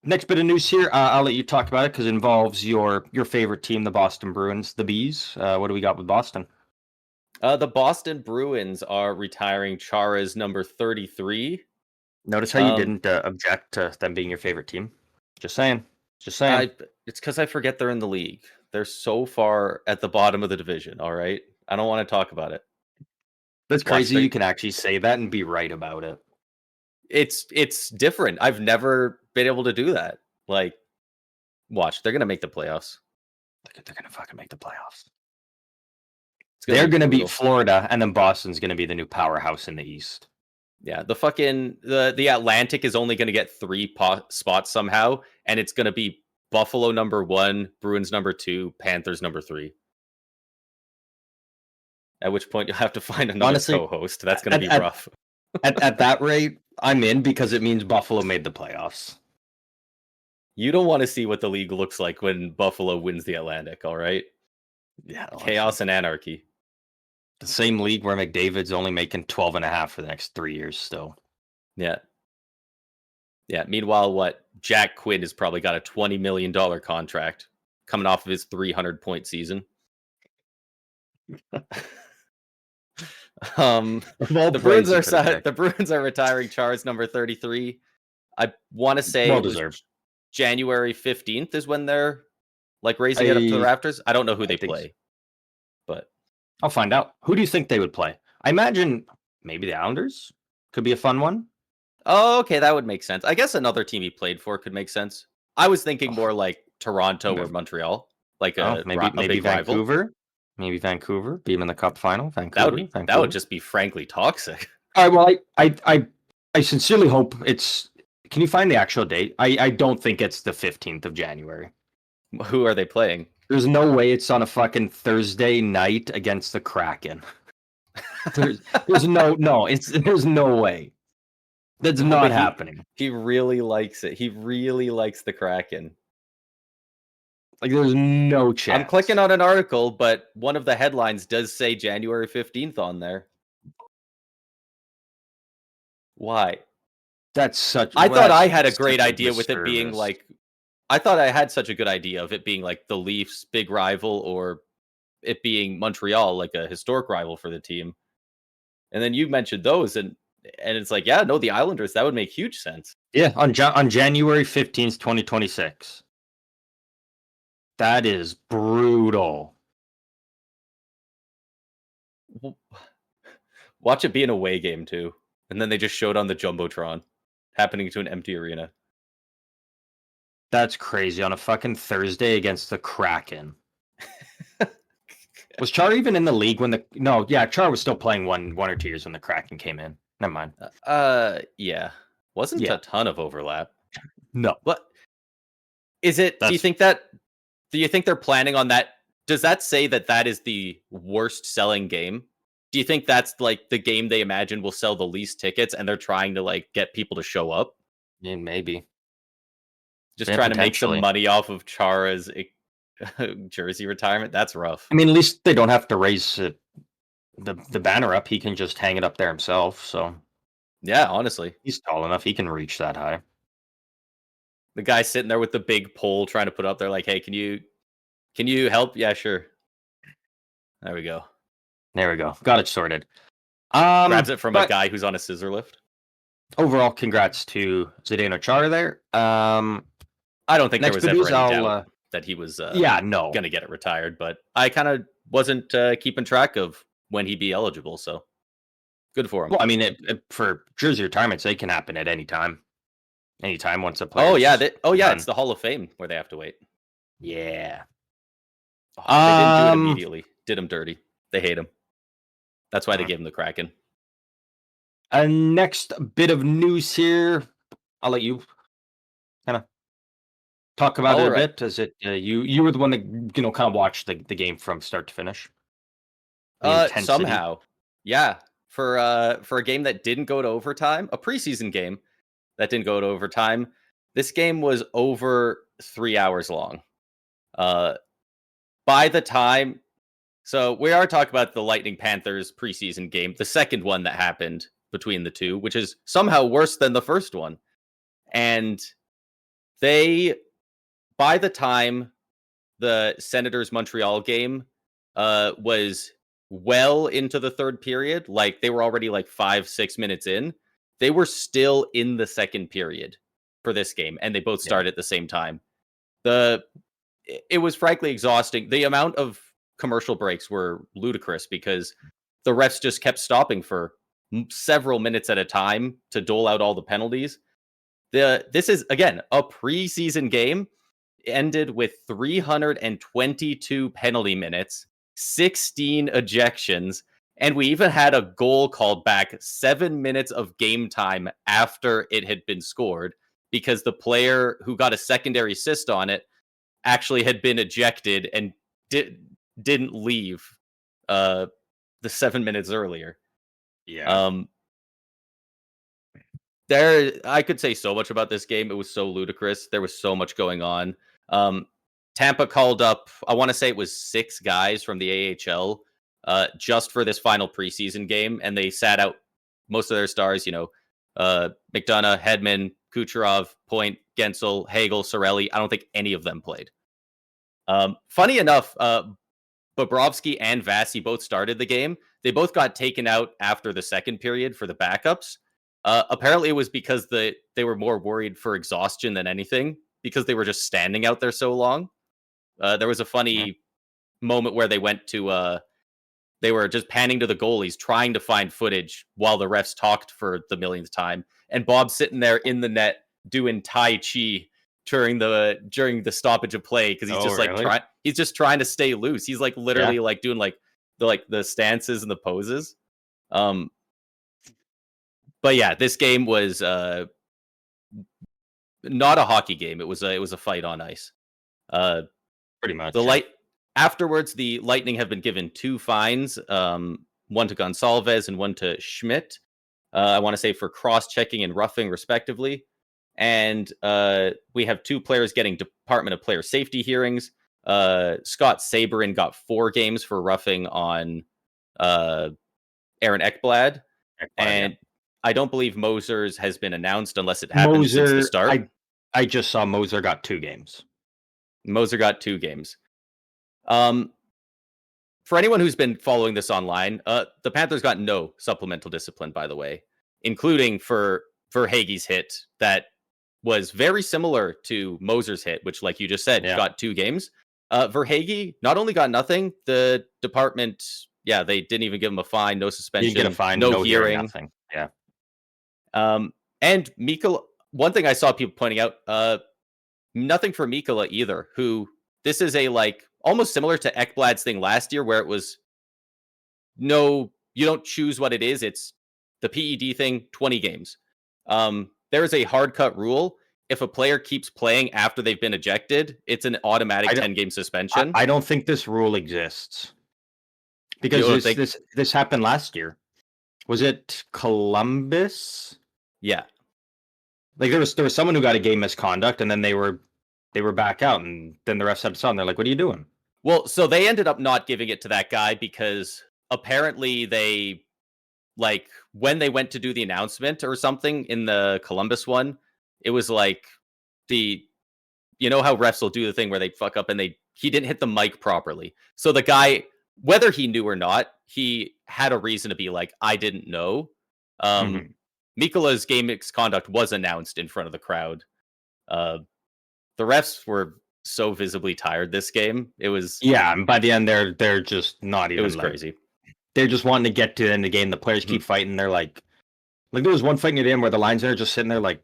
Next bit of news here. I'll let you talk about it because it involves your favorite team, the Boston Bruins, the Bees. What do we got with Boston? The Boston Bruins are retiring Chara's number 33. Notice how you didn't object to them being your favorite team. Just saying. Just saying. It's because I forget they're in the league. They're so far at the bottom of the division. All right, I don't want to talk about it. That's crazy. You can actually say that and be right about it. It's different. I've never been able to do that. Like, watch, they're gonna make the playoffs. They're gonna fucking make the playoffs. They're gonna beat Florida, and then Boston's gonna be the new powerhouse in the East. Yeah, the Atlantic is only gonna get 3 spots somehow, and it's gonna be Buffalo number 1, Bruins number 2, Panthers number 3. At which point you'll have to find another co-host. That's gonna be rough. At that rate, I'm in because it means Buffalo made the playoffs. You don't want to see what the league looks like when Buffalo wins the Atlantic, all right? Yeah. Chaos and anarchy. The same league where McDavid's only making 12.5 for the next 3 years still. Yeah. Yeah. Meanwhile, Jack Quinn has probably got a $20 million contract coming off of his 300-point season. The Bruins are retiring Chara's number 33. I want to say it was January 15th is when they're like raising it up to the rafters. I don't know who they play, but I'll find out. Who do you think they would play? I imagine maybe the Islanders could be a fun one. Oh, okay, that would make sense. I guess another team he played for could make sense. I was thinking more like Toronto or Montreal, like maybe Vancouver. Rival. Maybe Vancouver, beat him in the Cup final. Vancouver. That would just be frankly toxic. All right. Well, I sincerely hope it's. Can you find the actual date? I don't think it's the 15th of January. Who are they playing? There's no way it's on a fucking Thursday night against the Kraken. There's no way. That's not happening. He really likes it. He really likes the Kraken. Like, there's no chance. I'm clicking on an article, but one of the headlines does say January 15th on there. Why? That's such. I thought I had a great idea with it being like. I thought I had such a good idea of it being like the Leafs' big rival, or it being Montreal, like a historic rival for the team. And then you mentioned those, and it's like, yeah, no, the Islanders, that would make huge sense. Yeah, on January 15th, 2026. That is brutal. Watch it be an away game too, and then they just showed on the Jumbotron, happening to an empty arena. That's crazy on a fucking Thursday against the Kraken. Was Chara even in the league when the? No, yeah, Chara was still playing one or 2 years when the Kraken came in. Never mind. Yeah, wasn't a ton of overlap. No, but is it? Do you think they're planning on that? Does that say that is the worst selling game? Do you think that's like the game they imagine will sell the least tickets, and they're trying to like get people to show up? Yeah, maybe. Just trying to make some money off of Chara's jersey retirement. That's rough. I mean, at least they don't have to raise the banner up. He can just hang it up there himself. So, yeah, honestly, he's tall enough. He can reach that high. The guy sitting there with the big pole trying to put up there, like, hey, can you help? Yeah, sure. There we go. There we go. Got it sorted. Grabs it from a But guy who's on a scissor lift. overall, congrats to Zdeno Chara there. I don't think there Next was bit ever news, any I'll doubt that he was no. going to get it retired, but I kind of wasn't keeping track of when he'd be eligible, so good for him. Well, I mean, for jersey retirements, they can happen at any time. Anytime once a player. Oh yeah, done. it's the Hall of Fame where they have to wait. Yeah. Oh, they didn't do it immediately. Did him dirty. They hate him. That's why they gave him the Kraken. Next bit of news here. I'll let you kind of talk about it a bit. As it you were the one that kind of watched the game from start to finish. Somehow, yeah. For a game that didn't go to overtime, a preseason game that didn't go to overtime, this game was over 3 hours long. By the time, so we are talking about the Lightning Panthers preseason game, the second one that happened between the two, which is somehow worse than the first one. And by the time the Senators Montreal game was well into the third period, like they were already like 5-6 minutes in, they were still in the second period for this game, and they both started at the same time. It was frankly exhausting. The amount of commercial breaks were ludicrous because the refs just kept stopping for several minutes at a time to dole out all the penalties. This is, again, a preseason game. Ended with 322 penalty minutes, 16 ejections, and we even had a goal called back 7 minutes of game time after it had been scored because the player who got a secondary assist on it actually had been ejected and didn't leave the 7 minutes earlier. Yeah. I could say so much about this game. It was so ludicrous. There was so much going on. Tampa called up, I want to say it was 6 guys from the AHL just for this final preseason game, and they sat out most of their stars, McDonough, Hedman, Kucherov, Point, Gensel, Hagel, Sorelli. I don't think any of them played. Funny enough, Bobrovsky and Vasi both started the game. They both got taken out after the second period for the backups. Apparently it was because they were more worried for exhaustion than anything because they were just standing out there so long. There was a funny moment where they went to they were just panning to the goalies trying to find footage while the refs talked for the millionth time, and Bob's sitting there in the net doing Tai Chi during the stoppage of play because he's he's just trying to stay loose. He's like literally like doing like the stances and the poses. But yeah, this game was not a hockey game. It was a fight on ice. Pretty much. Afterwards, the Lightning have been given 2 fines, one to Gonsalves and one to Schmidt. I want to say for cross-checking and roughing, respectively. And we have 2 players getting Department of Player Safety hearings. Scott Sabrin got 4 games for roughing on Aaron Ekblad. And I don't believe Moser's has been announced unless it happened since the start. I just saw Moser got 2 games. Moser got 2 games. For anyone who's been following this online, the Panthers got no supplemental discipline, by the way, including for Hagee's hit that was very similar to Moser's hit, which, like you just said, got 2 games. Verhaeghe not only got nothing, the department, they didn't even give him a fine, no suspension, get a fine, no hearing. Nothing. Yeah. And Mikkola, one thing I saw people pointing out, nothing for Mikkola either, who this is a almost similar to Ekblad's thing last year where it was you don't choose what it is. It's the PED thing, 20 games. There is a hard cut rule. If a player keeps playing after they've been ejected, it's an automatic 10-game suspension. I don't think this rule exists because this happened last year. Was it Columbus? Yeah. There was someone who got a game misconduct, and then they were back out, and then the refs had to stop, and they're like, "What are you doing?" Well, so they ended up not giving it to that guy because apparently they, when they went to do the announcement or something in the Columbus one, it was like how refs will do the thing where they fuck up and he didn't hit the mic properly. So the guy whether he knew or not, he had a reason to be like, I didn't know. Mhm. Mikola's game misconduct was announced in front of the crowd. Uh, the refs were so visibly tired this game. Yeah, and by the end, they're just not It was even like crazy. they're just wanting to get to the end of the game. The players keep Mhm. fighting. They're like there was one fight near the end where the linesmen are just sitting there like,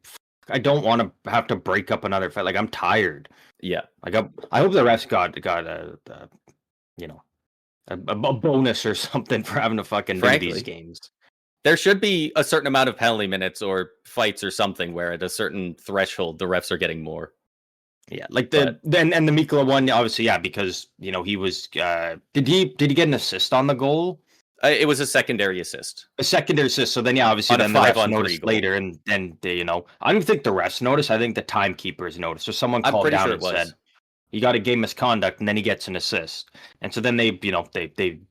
I don't want to have to break up another fight. Like I'm tired. Yeah. Like I hope the refs got a you know a bonus or something for having to fucking do these Frankly, games. there should be a certain amount of penalty minutes or fights or something where at a certain threshold the refs are getting more. Yeah, like But the Mikula one, obviously, yeah, because he was did he get an assist on the goal? it was a secondary assist A secondary assist. So then, yeah, obviously, on a then the refs 5-on-3 noticed goal. later, and then I don't think the refs noticed. I think the timekeepers noticed. So someone I'm called pretty down sure it and said was. he got a game misconduct, and then he gets an assist. And so then they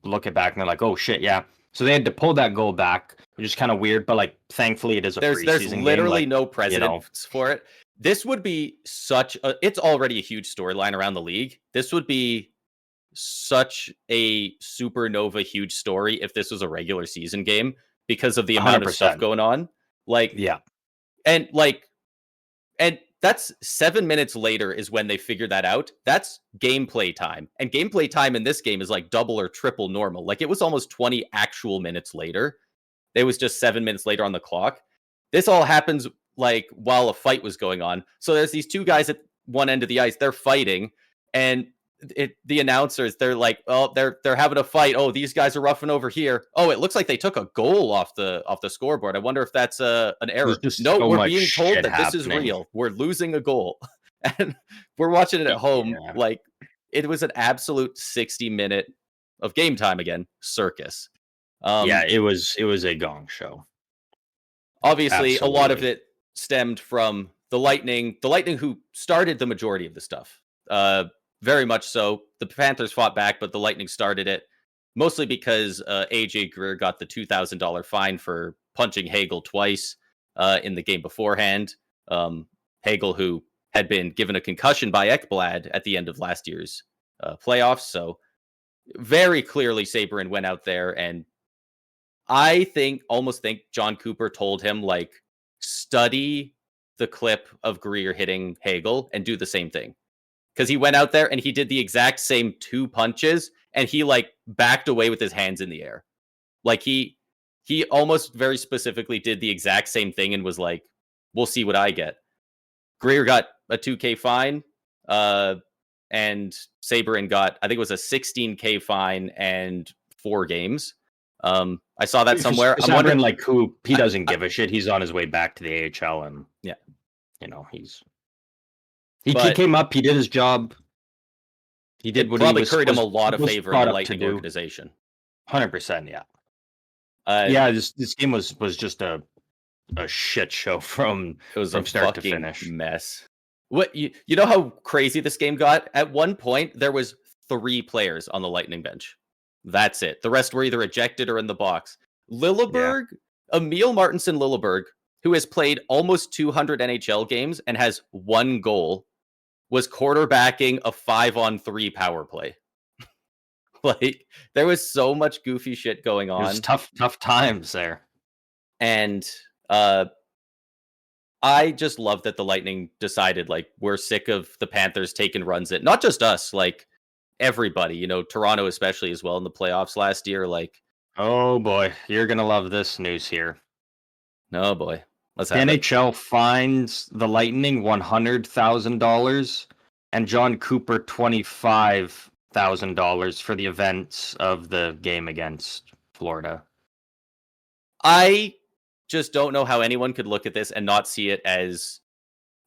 look it back and they're like, oh shit, yeah. So they had to pull that goal back, which is kind of weird, but like thankfully it is a There's preseason game. literally Like no you know, precedent for it. This would be such a it's already a huge storyline around the league. This would be such a supernova huge story if this was a regular season game because of the amount of stuff 100%. going on. Like Yeah, and like and that's 7 minutes later is when they figured that out. That's gameplay time. And gameplay time in this game is like double or triple normal. Like it was almost 20 actual minutes later. It was just 7 minutes later on the clock. This all happens like while a fight was going on. So there's these two guys at one end of the ice. They're fighting, and the announcers they're like, "Oh, they're having a fight. Oh, these guys are roughing over here. Oh, it looks like they took a goal off the scoreboard. I wonder if that's an there's error. just No, so we're much being told shit that this is happening. real. We're losing a goal, and we're watching it at home. Yeah. Like it was an absolute 60-minute of game time again circus. Yeah, Um, it was a gong show. Obviously, a lot of Absolutely. it stemmed from the Lightning. The Lightning who started the majority of the stuff. Very much so. The Panthers fought back, but the Lightning started it mostly because AJ Greer got the $2,000 fine for punching Hagel twice in the game beforehand. Hagel, who had been given a concussion by Ekblad at the end of last year's playoffs, so very clearly Sabrin went out there and almost think John Cooper told him, like, study the clip of Greer hitting Hagel and do the same thing. Because he went out there and he did the exact same two punches and he, like, backed away with his hands in the air. Like, he almost very specifically did the exact same thing and was like, we'll see what I get. Greer got a 2K fine, and Sabrin got, I think it was a 16K fine and 4 games. I saw that somewhere. I'm wondering. Sabrin, like, who he I, doesn't I, give a shit. He's on his way back to the AHL, and yeah, he but came up. He did his job. He did it what he probably was curried him a lot of was favor in brought the up to Lightning do. organization. 100%. Yeah. Uh, Yeah. This game was just a shit show from it was a start to fucking finish. mess. What you know how crazy this game got? At one point, there was 3 players on the Lightning bench. That's it. The rest were either ejected or in the box. Yeah. Lilleberg, Emil Martinson Lilleberg, who has played almost 200 NHL games and has 1 goal, was quarterbacking a 5-on-3 power play. Like, there was so much goofy shit going It was on. tough times there. And I just love that the Lightning decided, like, we're sick of the Panthers taking runs at not just us, like everybody, Toronto especially as well in the playoffs last year. Like, Oh boy, you're gonna love this news here. oh boy, let's The have it. NHL fines the Lightning $100,000 and John Cooper $25,000 for the events of the game against Florida. I just don't know how anyone could look at this and not see it as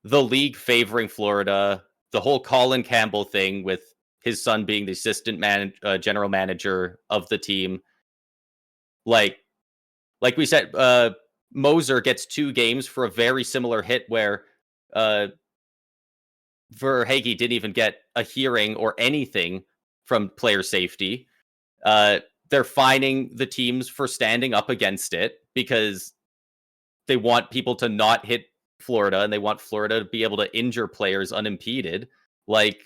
the league favoring Florida. The whole Colin Campbell thing with his son being the general manager of the team. Like we said, Moser gets 2 games for a very similar hit where Verhaeghe didn't even get a hearing or anything from player safety. They're fining the teams for standing up against it because they want people to not hit Florida and they want Florida to be able to injure players unimpeded. Like,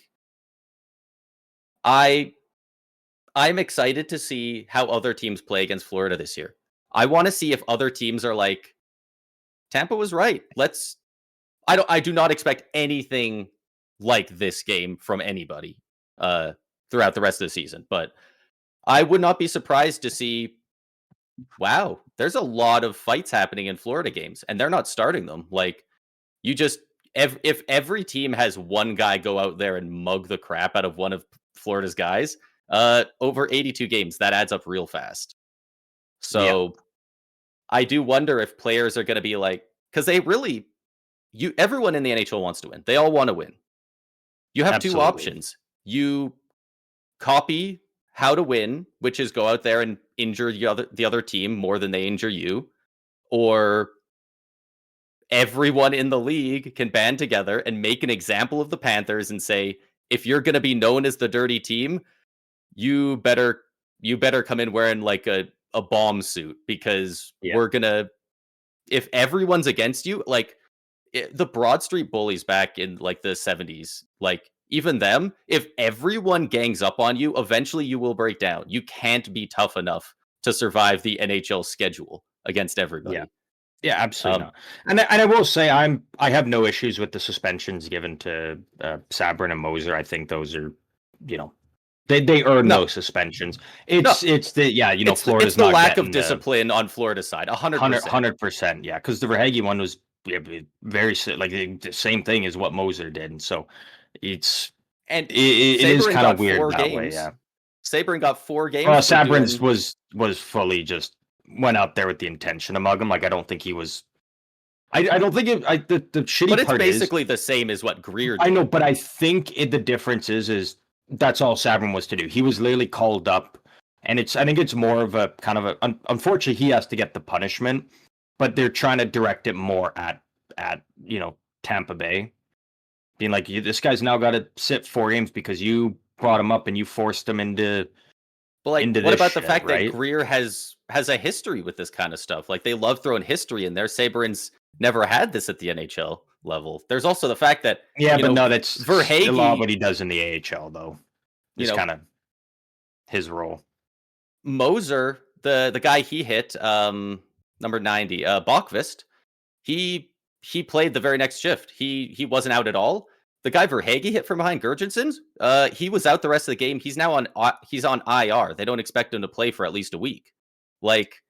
I I'm excited to see how other teams play against Florida this year. I want to see if other teams are like, Tampa was right. I do not expect anything like this game from anybody uh throughout the rest of the season, but I would not be surprised to see, wow, there's a lot of fights happening in Florida games and they're not starting them. Like, you just if every team has one guy go out there and mug the crap out of one of Florida's guys, over 82 games, that adds up real fast. Yeah, So I do wonder if players are going to be like, because they really, everyone in the NHL wants to win. They all want to win. You have two absolutely. options. You copy how to win, which is go out there and injure the other team more than they injure you, or everyone in the league can band together and make an example of the Panthers and say, if you're going to be known as the dirty team, you better come in wearing like a bomb suit, because Yeah. we're going to, if everyone's against you, like the Broad Street Bullies back in like the 70s, like even them, if everyone gangs up on you, eventually you will break down. You can't be tough enough to survive the NHL schedule against Yeah. everybody. Yeah, absolutely Um, not. And I will say I have no issues with the suspensions given to Sabrin and Moser. I think those are, you know, they earn no, those suspensions. no, It's the it's Florida's the not lack of getting the discipline on Florida's side, 100%. 100%. Yeah, because the Verhaeghe one was, yeah, very like the same thing as what Moser did, and so it's And it is Sabrin kind of got weird 4 that way. games. Yeah. Sabrin got 4 Well, games for Sabrin's doing, was fully just went out there with the intention to mug him. Like I don't think he was. I don't think it. The but shitty it's part is, basically the same as what Greer I know, did. but I think the difference is that's all Sabrin was to do. He was literally called up, and I think it's more of a kind of unfortunately he has to get the punishment, but they're trying to direct it more at Tampa Bay, being like, this guy's now got to sit 4 games because you brought him up and you forced him But, like, into what this about the shit, fact that right? Greer has a history with this kind of stuff? Like, they love throwing history in there. Sabrin's never had this at the NHL level. There's also the fact that, Yeah, but no, that's a lot of Verhaeghe, what he does in the AHL though. you Is know, kind of his role. Moser, the guy he hit, number 90, Bachvist, he played the very next shift. He wasn't out at all. The guy Verhaeghe hit from behind, Gurgensons, he was out the rest of the game. He's now he's on IR. They don't expect him to play for at least a week. Like,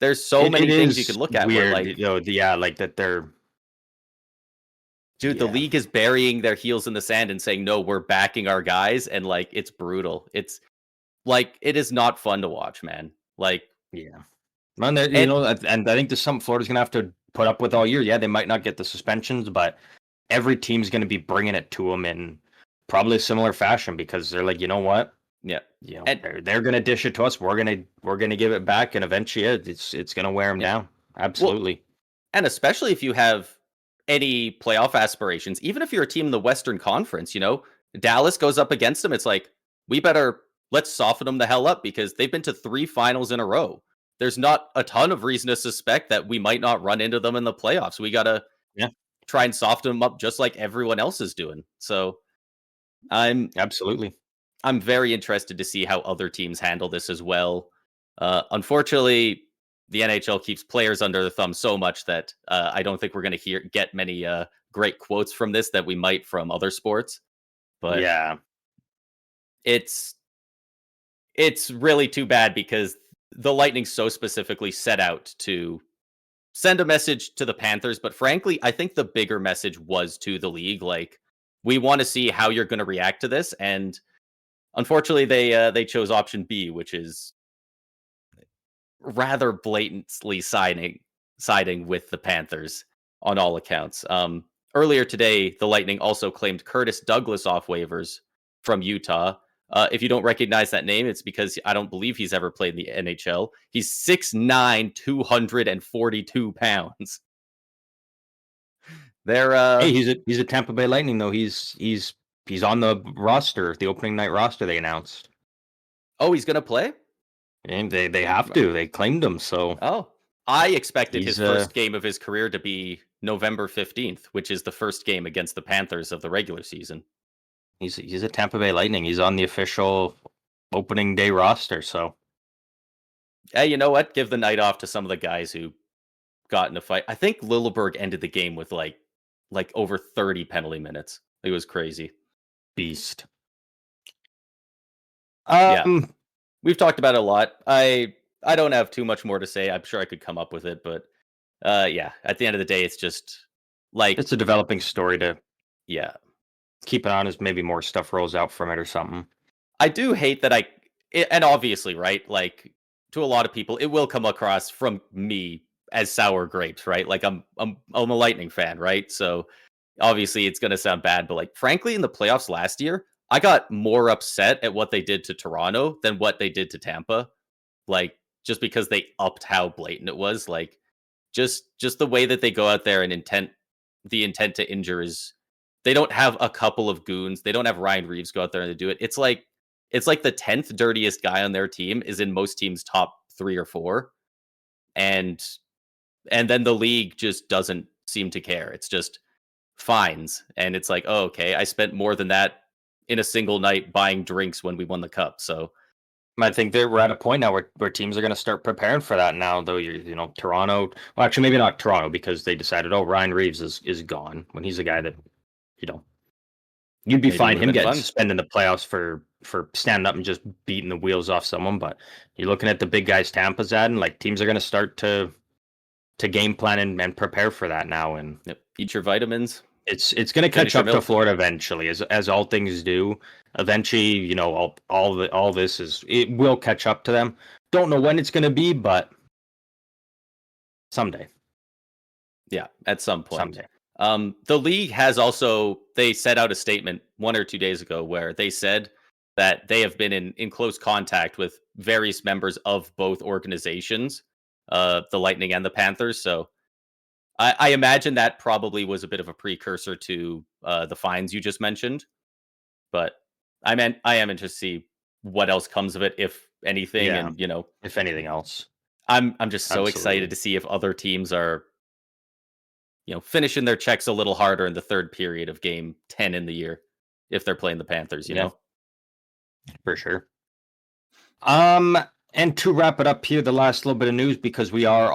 there's so It many things you is can look at where, weird, like, yeah, like that they're dude, the yeah, league is burying their heels in the sand and saying, no, we're backing our guys. And, like, it's brutal. It's like, it is not fun to watch, man. Like, yeah. And that, and and I think there's something Florida's gonna have to put up with all year. Yeah, they might not get the suspensions, but every team's gonna be bringing it to them in probably a similar fashion because they're like, you know what? yeah. And They're gonna dish it to us. We're gonna give it back, and eventually, it's gonna wear them yeah. down. Well, Absolutely. and especially if you have any playoff aspirations, even if you're a team in the Western Conference, Dallas goes up against them. It's like, let's soften them the hell up, because they've been to 3 finals in a row. There's not a ton of reason to suspect that we might not run into them in the playoffs. We got to Yeah, try and soften them up just like everyone else is doing. So I'm absolutely. I'm very interested to see how other teams handle this as well. Unfortunately, the NHL keeps players under the thumb so much that I don't think we're going to get many great quotes from this that we might from other sports. But Yeah, it's it's really too bad, because the Lightning so specifically set out to send a message to the Panthers. But frankly, I think the bigger message was to the league. Like, we want to see how you're going to react to this, and unfortunately, they chose option B, which is rather blatantly siding with the Panthers on all accounts. Earlier today, the Lightning also claimed Curtis Douglas off waivers from Utah. If you don't recognize that name, it's because I don't believe he's ever played in the NHL. He's 6'9", 242 pounds. They're hey, he's a Tampa Bay Lightning though. He's on the roster, the opening night roster they announced. oh, he's gonna play. And they have to. They claimed him, so Oh, I expected his he's first game of his career to be November 15th, which is the first game against the Panthers of the regular season. he's a Tampa Bay Lightning. He's on the official opening day roster. So Hey, you know what? Give the night off to some of the guys who got in a fight. I think Lilleberg ended the game with like over 30 penalty minutes. It was crazy. beast. Yeah. We've talked about it a lot. I don't have too much more to say. I'm sure I could come up with it, but yeah, at the end of the day, it's just like, It's a developing story to yeah. keep it on as maybe more stuff rolls out from it or something. I do hate that and obviously, right? Like to a lot of people, it will come across from me as sour grapes, right? Like I'm a Lightning fan, right? So obviously it's going to sound bad, but like frankly in the playoffs last year, I got more upset at what they did to Toronto than what they did to Tampa. Like just because they upped how blatant it was, like just the way that they go out there and the intent to injure is they don't have a couple of goons. They don't have Ryan Reeves go out there and do it. It's like the 10th dirtiest guy on their team is in most teams' top 3 or 4. And then the league just doesn't seem to care. It's just fines. And it's like, oh, okay, I spent more than that in a single night buying drinks when we won the cup. So I think we're at a point now where teams are going to start preparing for that now. Though Toronto, well, actually maybe not Toronto because they decided, oh, Ryan Reeves is gone when he's a guy that you know you'd be maybe it fine would have him been getting fun. suspended in the playoffs for standing up and just beating the wheels off someone. But you're looking at the big guys Tampa's at, and like teams are going to start to game plan and prepare for that now. And Yep. Eat your vitamins. it's going to Finish catch your up to milk. Florida eventually, as all things do. Eventually, all this it will catch up to them. Don't know when it's going to be, but someday. Yeah, at some point. Someday. The league has also they set out a statement 1 or 2 days ago where they said that they have been in close contact with various members of both organizations, the Lightning and the Panthers. So I imagine that probably was a bit of a precursor to the fines you just mentioned. But I am interested to see what else comes of it, if anything. Yeah. And If anything else. I'm just so excited Absolutely. to see if other teams are finishing their checks a little harder in the third period of game 10 in the year if they're playing the Panthers, Yeah, for sure. And to wrap it up here, the last little bit of news, because we are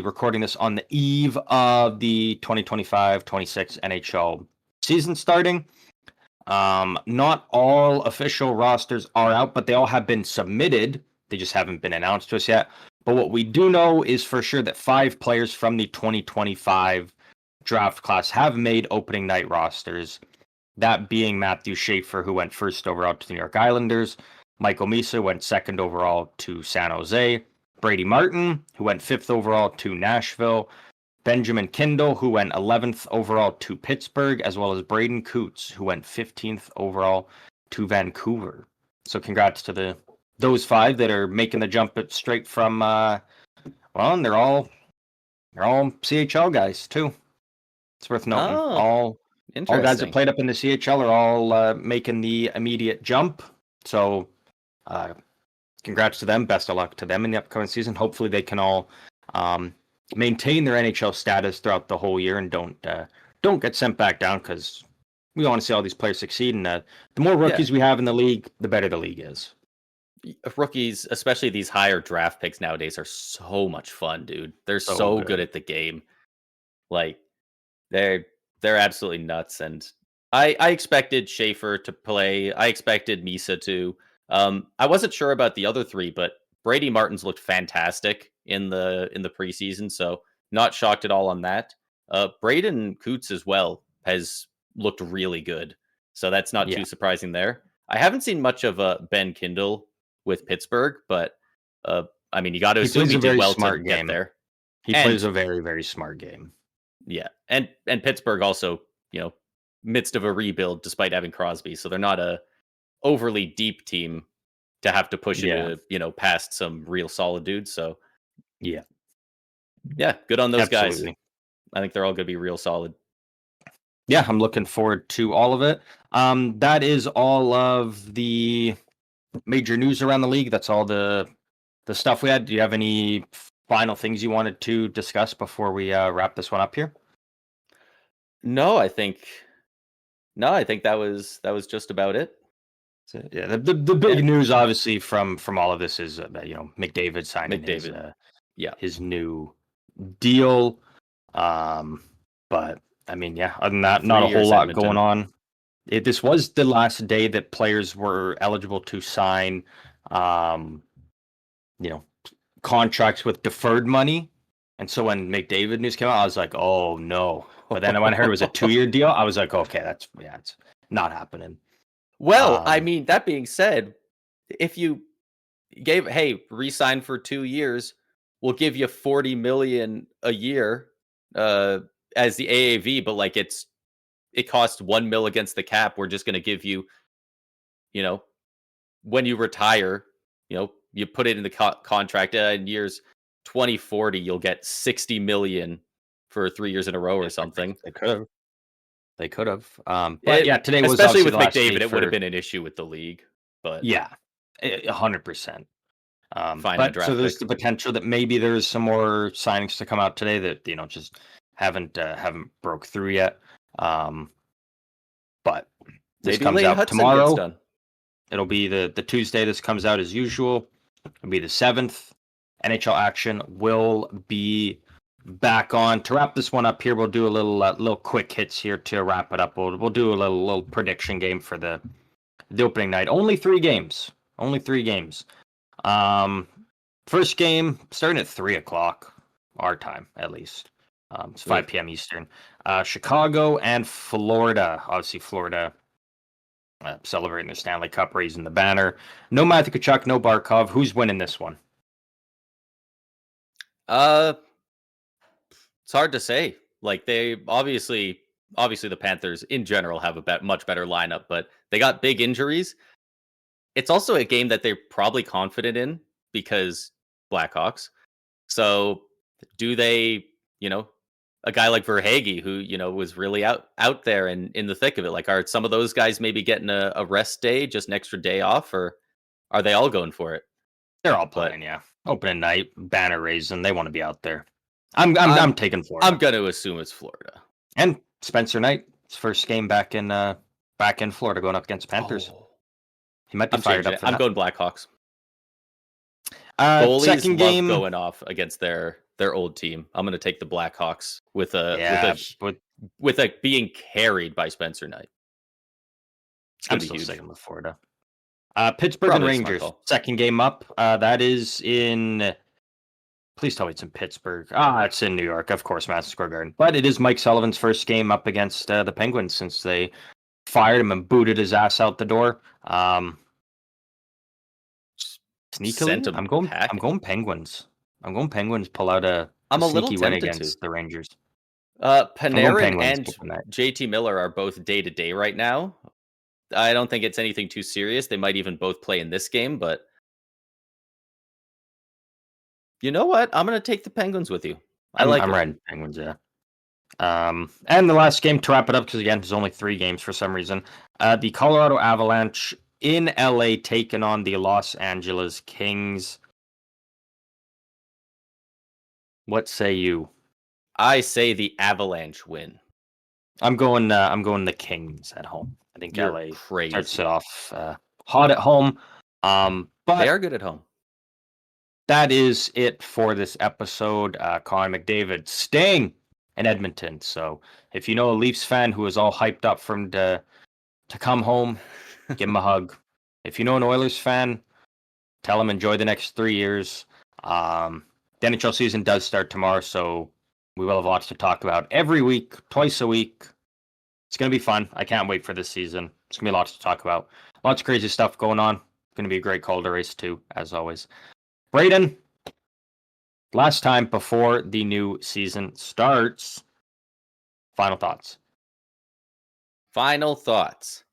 recording this on the eve of the 2025-26 NHL season starting. Not all official rosters are out, but they all have been submitted. They just haven't been announced to us yet. But what we do know is for sure that 5 players from the 2025 draft class have made opening night rosters. That being Matthew Schaefer, who went first overall to the New York Islanders. Michael Misa went second overall to San Jose. Brady Martin, who went 5th overall to Nashville. Benjamin Kindle, who went 11th overall to Pittsburgh, as well as Braden Coots, who went 15th overall to Vancouver. So congrats to those 5 that are making the jump straight from and they're all CHL guys too. It's worth noting. Oh, All guys that interesting. played up in the CHL are all making the immediate jump. So congrats to them. Best of luck to them in the upcoming season. Hopefully they can all maintain their NHL status throughout the whole year and don't get sent back down, because we want to see all these players succeed. And the more rookies we have in the league, the better the league is. Rookies, especially these higher draft picks nowadays, are so much fun, dude. They're so good at the game. Like they're absolutely nuts. And I expected Schaefer to play. I expected Misa to. I wasn't sure about the other 3, but Brady Martin's looked fantastic in the preseason, so not shocked at all on that. Braden Coots as well has looked really good, so that's not too surprising there. I haven't seen much of Ben Kindle with Pittsburgh, but I mean, you got to assume he did well to get there. He plays a very, very smart game. Yeah, and Pittsburgh also, midst of a rebuild despite having Crosby, so they're not a overly deep team to have to push into, past some real solid dudes. So yeah, good on those absolutely. guys. I think they're all going to be real solid. Yeah, I'm looking forward to all of it. That is all of the major news around the league. That's all the stuff we had. Do you have any final things you wanted to discuss before we wrap this one up here? No, I think that was just about it. So, yeah, the big news, obviously, from all of this is McDavid signing Yeah. his new deal. But I mean, yeah, other than that, not 3 a whole years lot going Edmonton. on. This was the last day that players were eligible to sign, um, you know, contracts with deferred money. And so when McDavid news came out, I was like, oh no. But then when I heard it was a 2-year deal, I was like, okay, it's not happening. Well, I Um, mean, that being said, if you re-sign for 2 years, we'll give you 40 million a year uh as the AAV, but like it costs 1 mil against the cap. We're just going to give you, you know, when you retire, you put it in the contract in years 2040, you'll get 60 million for 3 years in a row or something. they could have. They could have. But It yeah, today was especially obviously with the last day McDavid, it would have for been an issue with the league, but 100%. finding a But so draft there's pick. the potential that maybe there's some more signings to come out today that just haven't broke through yet. But this Maybe comes Lane out Hudson gets tomorrow. done. It'll be the Tuesday this comes out as usual. It'll be the 7th. NHL action will be back on. To wrap this one up here, we'll do a little quick hits here to wrap it up. We'll do a little prediction game for the opening night. Only 3 games. Only 3 games. First game starting at 3 o'clock our time, at least. It's 5 p.m. Eastern. Chicago and Florida. Obviously, Florida celebrating the Stanley Cup, raising the banner. No Matthew Tkachuk, no Barkov. Who's winning this one? Uh, it's hard to say. Like they obviously the Panthers in general have a much better lineup, but they got big injuries. It's also a game that they're probably confident in because Blackhawks. So do they, a guy like Verhage who, was really out there and in the thick of it. Like are some of those guys maybe getting a rest day, just an extra day off, or are they all going for it? They're all But playing, yeah. Opening night, banner raising. They want to be out there. I'm taking Florida. I'm gonna assume it's Florida. And Spencer Knight, his first game back in Florida, going up against Panthers. Oh, He might be I'm fired changing up it. for I'm that. going Blackhawks. Goalies Second love game, going off against their old team. I'm gonna take the Blackhawks with a being carried by Spencer Knight. It's I'm gonna be still huge. sticking with Florida. Pittsburgh Probably and a smart Rangers, call. second game up. That is in. Please tell me it's in Pittsburgh. It's in New York, of course, Madison Square Garden. But it is Mike Sullivan's first game up against the Penguins since they fired him and booted his ass out the door. Sneakily, I'm going Penguins. I'm going Penguins. Pull out a I'm a little sneaky win tempted to. against the Rangers. I'm going Panarin Penguins and tonight. JT Miller are both day to day right now. I don't think it's anything too serious. They might even both play in this game, but you know what? I'm going to take the Penguins with you. I like I'm it. riding Penguins, yeah. And the last game to wrap it up, because again, there's only 3 games for some reason. The Colorado Avalanche in LA taking on the Los Angeles Kings. What say you? I say the Avalanche win. I'm going the Kings at home. I think You're LA starts crazy. it off hot at home. They But are good at home. that is it for this episode. Connor McDavid staying in Edmonton. So if you know a Leafs fan who is all hyped up from to come home, give him a hug. If you know an Oilers fan, tell him enjoy the next 3 years. The NHL season does start tomorrow, so we will have lots to talk about every week, twice a week. It's going to be fun. I can't wait for this season. It's going to be lots to talk about. Lots of crazy stuff going on. Going to be a great Calder race too, as always. Braden, last time before the new season starts, final thoughts. Final thoughts.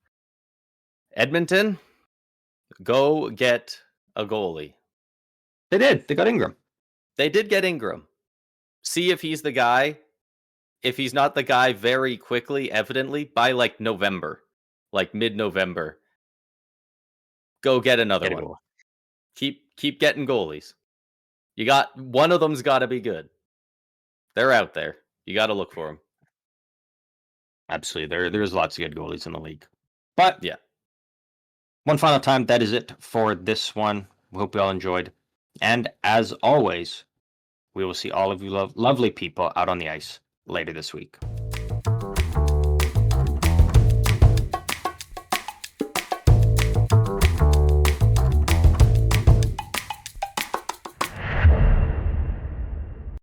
Edmonton, go get a goalie. They did. They got Ingram. They did get Ingram. See if he's the guy. If he's not the guy very quickly, evidently, by like November, like mid-November, go get another one. Keep getting goalies. You got one of them's got to be good. They're out there. You got to look for them. Absolutely. There's lots of good goalies in the league. But yeah. one final time, that is it for this one. We hope you all enjoyed. And as always, we will see all of you lovely people out on the ice later this week.